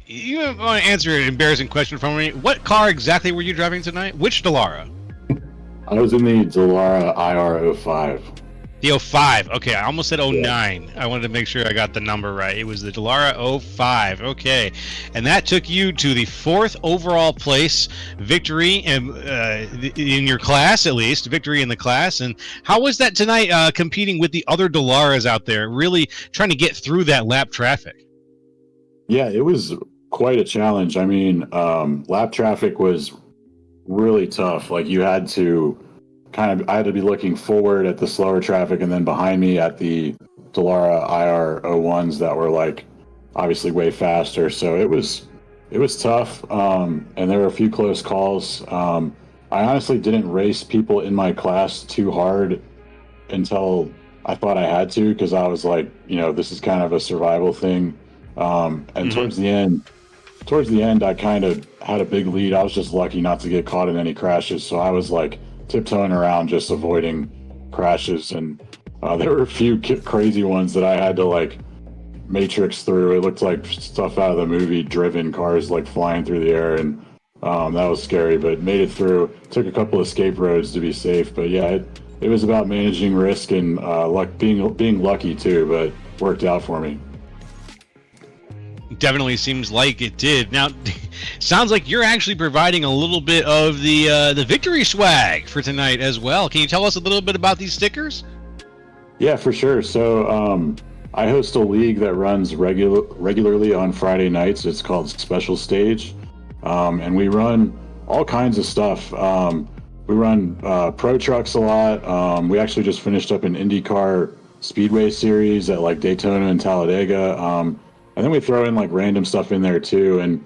you want to answer an embarrassing question from me. What car exactly were you driving tonight? Which Dallara? I was in the Dallara IR05. The 05. Okay, I almost said 09. Yeah. I wanted to make sure I got the number right. It was the Dallara 05. Okay. And that took you to the 4th overall place victory in your class, at least. Victory in the class. And how was that tonight competing with the other Dallaras out there, really trying to get through that lap traffic? Yeah, it was quite a challenge. I mean, lap traffic was really tough. Like, you had to I had to be looking forward at the slower traffic, and then behind me at the Dallara IR01s that were like obviously way faster. So it was tough. And there were a few close calls. I honestly didn't race people in my class too hard until I thought I had to, because I was like, this is kind of a survival thing. And towards the end, I kind of had a big lead. I was just lucky not to get caught in any crashes. So I was like tiptoeing around, just avoiding crashes. And there were a few crazy ones that I had to like matrix through. It looked like stuff out of the movie Driven, cars like flying through the air. And that was scary, but made it through. Took a couple escape roads to be safe. But yeah, it was about managing risk and being lucky too, but worked out for me. Definitely seems like it did. Now, sounds like you're actually providing a little bit of the victory swag for tonight as well. Can you tell us a little bit about these stickers? Yeah, for sure. So I host a league that runs regularly on Friday nights. It's called Special Stage, and we run all kinds of stuff. We run pro trucks a lot. We actually just finished up an IndyCar Speedway series at like Daytona and Talladega. And then we throw in like random stuff in there too. And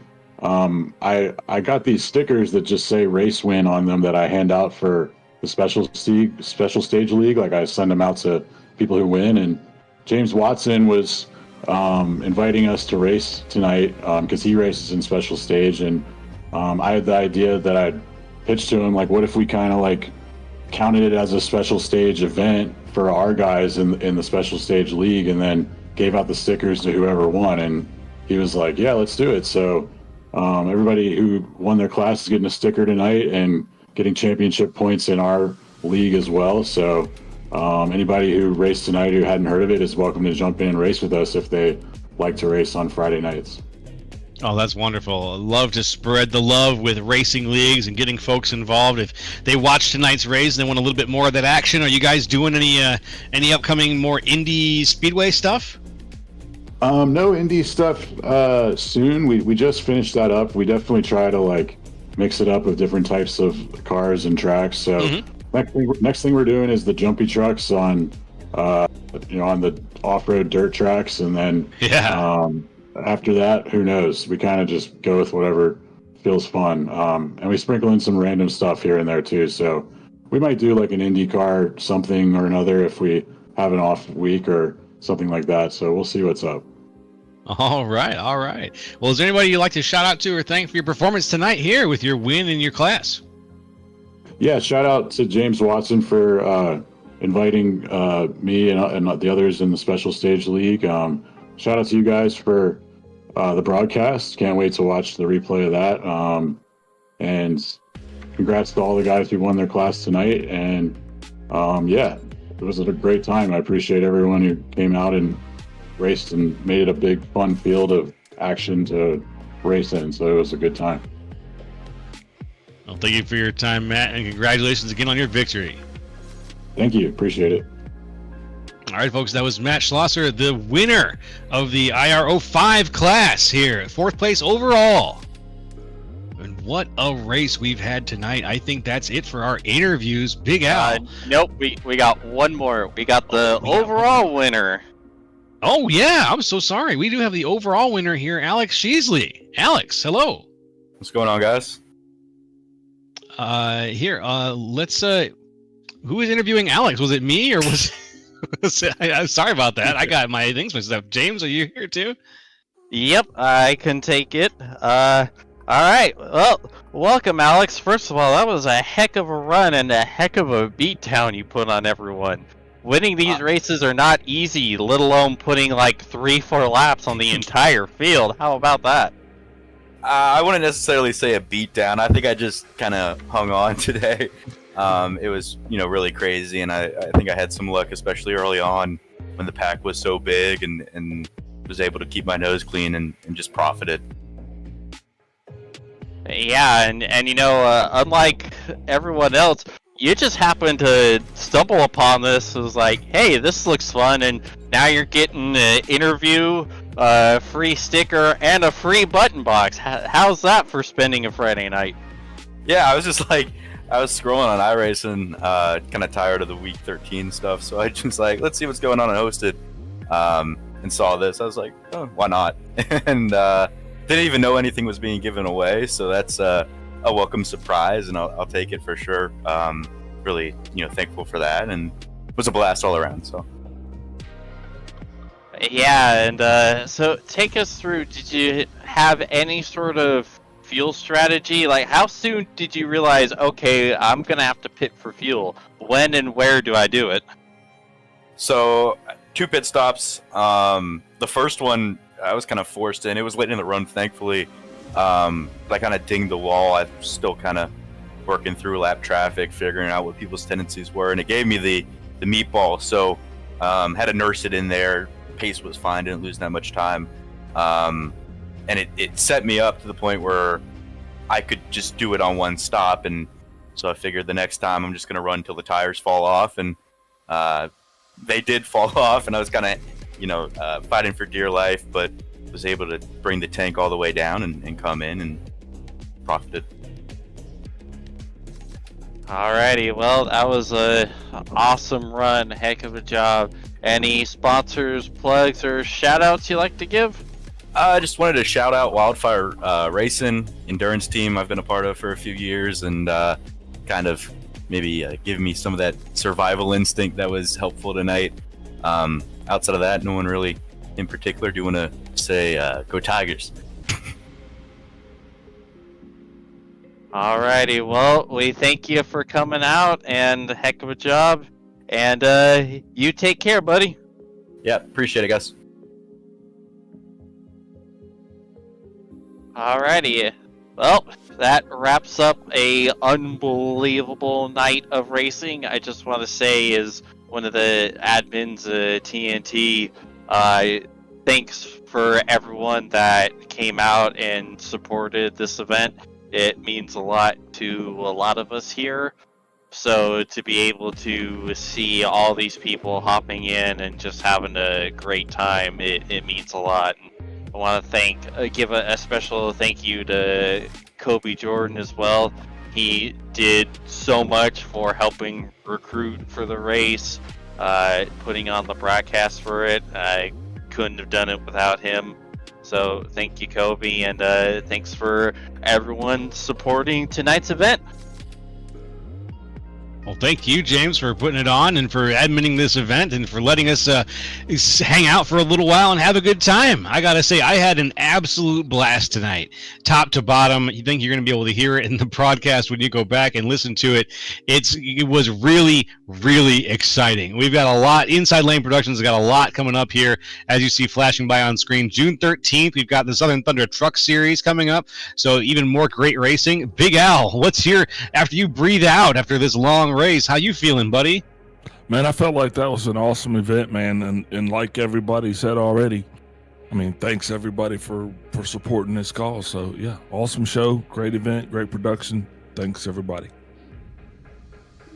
I got these stickers that just say race win on them that I hand out for the special stage league. Like I send them out to people who win. And James Watson was inviting us to race tonight because he races in special stage, and I had the idea that I'd pitch to him, like, what if we kind of like counted it as a special stage event for our guys in the special stage league, and then gave out the stickers to whoever won. And he was like, yeah, let's do it. So everybody who won their class is getting a sticker tonight and getting championship points in our league as well. So anybody who raced tonight who hadn't heard of it is welcome to jump in and race with us if they like to race on Friday nights. Oh, that's wonderful. I love to spread the love with racing leagues and getting folks involved. If they watch tonight's race and they want a little bit more of that action, are you guys doing any upcoming more Indy Speedway stuff? No Indy stuff soon. We just finished that up. We definitely try to like mix it up with different types of cars and tracks. So next thing we're doing is the jumpy trucks on on the off-road dirt tracks, and then after that, who knows? We kind of just go with whatever feels fun. And we sprinkle in some random stuff here and there too. So we might do like an IndyCar something or another if we have an off week or something like that. So we'll see what's up. All right. Well, is there anybody you'd like to shout out to or thank for your performance tonight here with your win in your class? Yeah, shout out to James Watson for inviting me and the others in the special stage league. Shout out to you guys for the broadcast. Can't wait to watch the replay of that. And congrats to all the guys who won their class tonight. And it was a great time. I appreciate everyone who came out and raced and made it a big fun field of action to race in. So it was a good time. Well, thank you for your time, Matt, and congratulations again on your victory. Thank you. Appreciate it. All right, folks, that was Matt Schlosser, the winner of the IR05 class here, 4th place overall. And what a race we've had tonight. I think that's it for our interviews. Big Al. Nope, we got one more. We got the overall winner. Oh, yeah, I'm so sorry. We do have the overall winner here, Alex Sheasley. Alex, hello. What's going on, guys? Let's who is interviewing Alex? Was it me or was I'm sorry about that. I got my things mixed up. James, are you here too? Yep, I can take it. All right. Well, welcome, Alex. First of all, that was a heck of a run and a heck of a beatdown you put on everyone. Winning these races are not easy, let alone putting like 3-4 laps on the entire field. How about that? I wouldn't necessarily say a beatdown. I think I just kind of hung on today. It was, really crazy, and I think I had some luck, especially early on when the pack was so big, and was able to keep my nose clean and just profited. Yeah, and unlike everyone else, you just happened to stumble upon this. It was like, hey, this looks fun, and now you're getting an interview, a free sticker, and a free button box. How's that for spending a Friday night? Yeah, I was scrolling on iRacing, kind of tired of the week 13 stuff, so I just let's see what's going on in Hosted, and saw this. I was like, oh, why not? And didn't even know anything was being given away, so that's a welcome surprise, and I'll take it for sure. Really, thankful for that, and it was a blast all around. So. Yeah, and so take us through. Did you have any sort of fuel strategy? Like, how soon did you realize, okay, I'm gonna have to pit for fuel? When and where do I do it? So 2 pit stops. The first one I was kind of forced in. It was late in the run, thankfully. I kind of dinged the wall. I was still kind of working through lap traffic, figuring out what people's tendencies were, and it gave me the meatball. So had to nurse it in there. Pace was fine, didn't lose that much time, and it set me up to the point where I could just do it on one stop. And so I figured the next time I'm just going to run till the tires fall off, and they did fall off, and I was kind of fighting for dear life, but was able to bring the tank all the way down and come in and profited. Alrighty, well, that was a awesome run. Heck of a job. Any sponsors, plugs, or shout-outs you like to give? I just wanted to shout out Wildfire Racing, endurance team I've been a part of for a few years, and kind of maybe give me some of that survival instinct that was helpful tonight. Outside of that, no one really in particular. Do you want to say go Tigers? Alrighty, well, we thank you for coming out, and heck of a job. And you take care, buddy. Yeah, appreciate it, guys. Alrighty, well, that wraps up a unbelievable night of racing. I just want to say, as one of the admins at TNT, thanks for everyone that came out and supported this event. It means a lot to a lot of us here. So to be able to see all these people hopping in and just having a great time, it means a lot. I want to give a special thank you to Kobe Jordan as well. He did so much for helping recruit for the race, putting on the broadcast for it. I couldn't have done it without him. So thank you, Kobe, and thanks for everyone supporting tonight's event. Well, thank you, James, for putting it on and for adminning this event and for letting us hang out for a little while and have a good time. I got to say, I had an absolute blast tonight, top to bottom. You think you're going to be able to hear it in the broadcast when you go back and listen to it. It was really, really exciting. We've got a lot. Inside Lane Productions has got a lot coming up here, as you see flashing by on screen. June 13th, we've got the Southern Thunder Truck Series coming up, so even more great racing. Big Al, what's here after you breathe out after this long race? How you feeling, buddy? Man, I felt like that was an awesome event, man, and like everybody said already, I mean, thanks everybody for supporting this cause. So yeah, awesome show, great event, great production. Thanks everybody.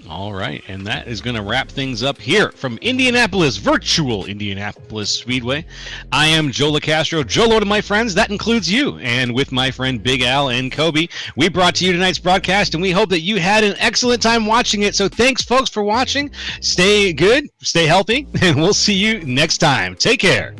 All right, and that is going to wrap things up here from Indianapolis, virtual Indianapolis Speedway. I am Joe LaCastro. Jolo to my friends, that includes you. And with my friend Big Al and Kobe, we brought to you tonight's broadcast, and we hope that you had an excellent time watching it. So thanks, folks, for watching. Stay good, stay healthy, and we'll see you next time. Take care.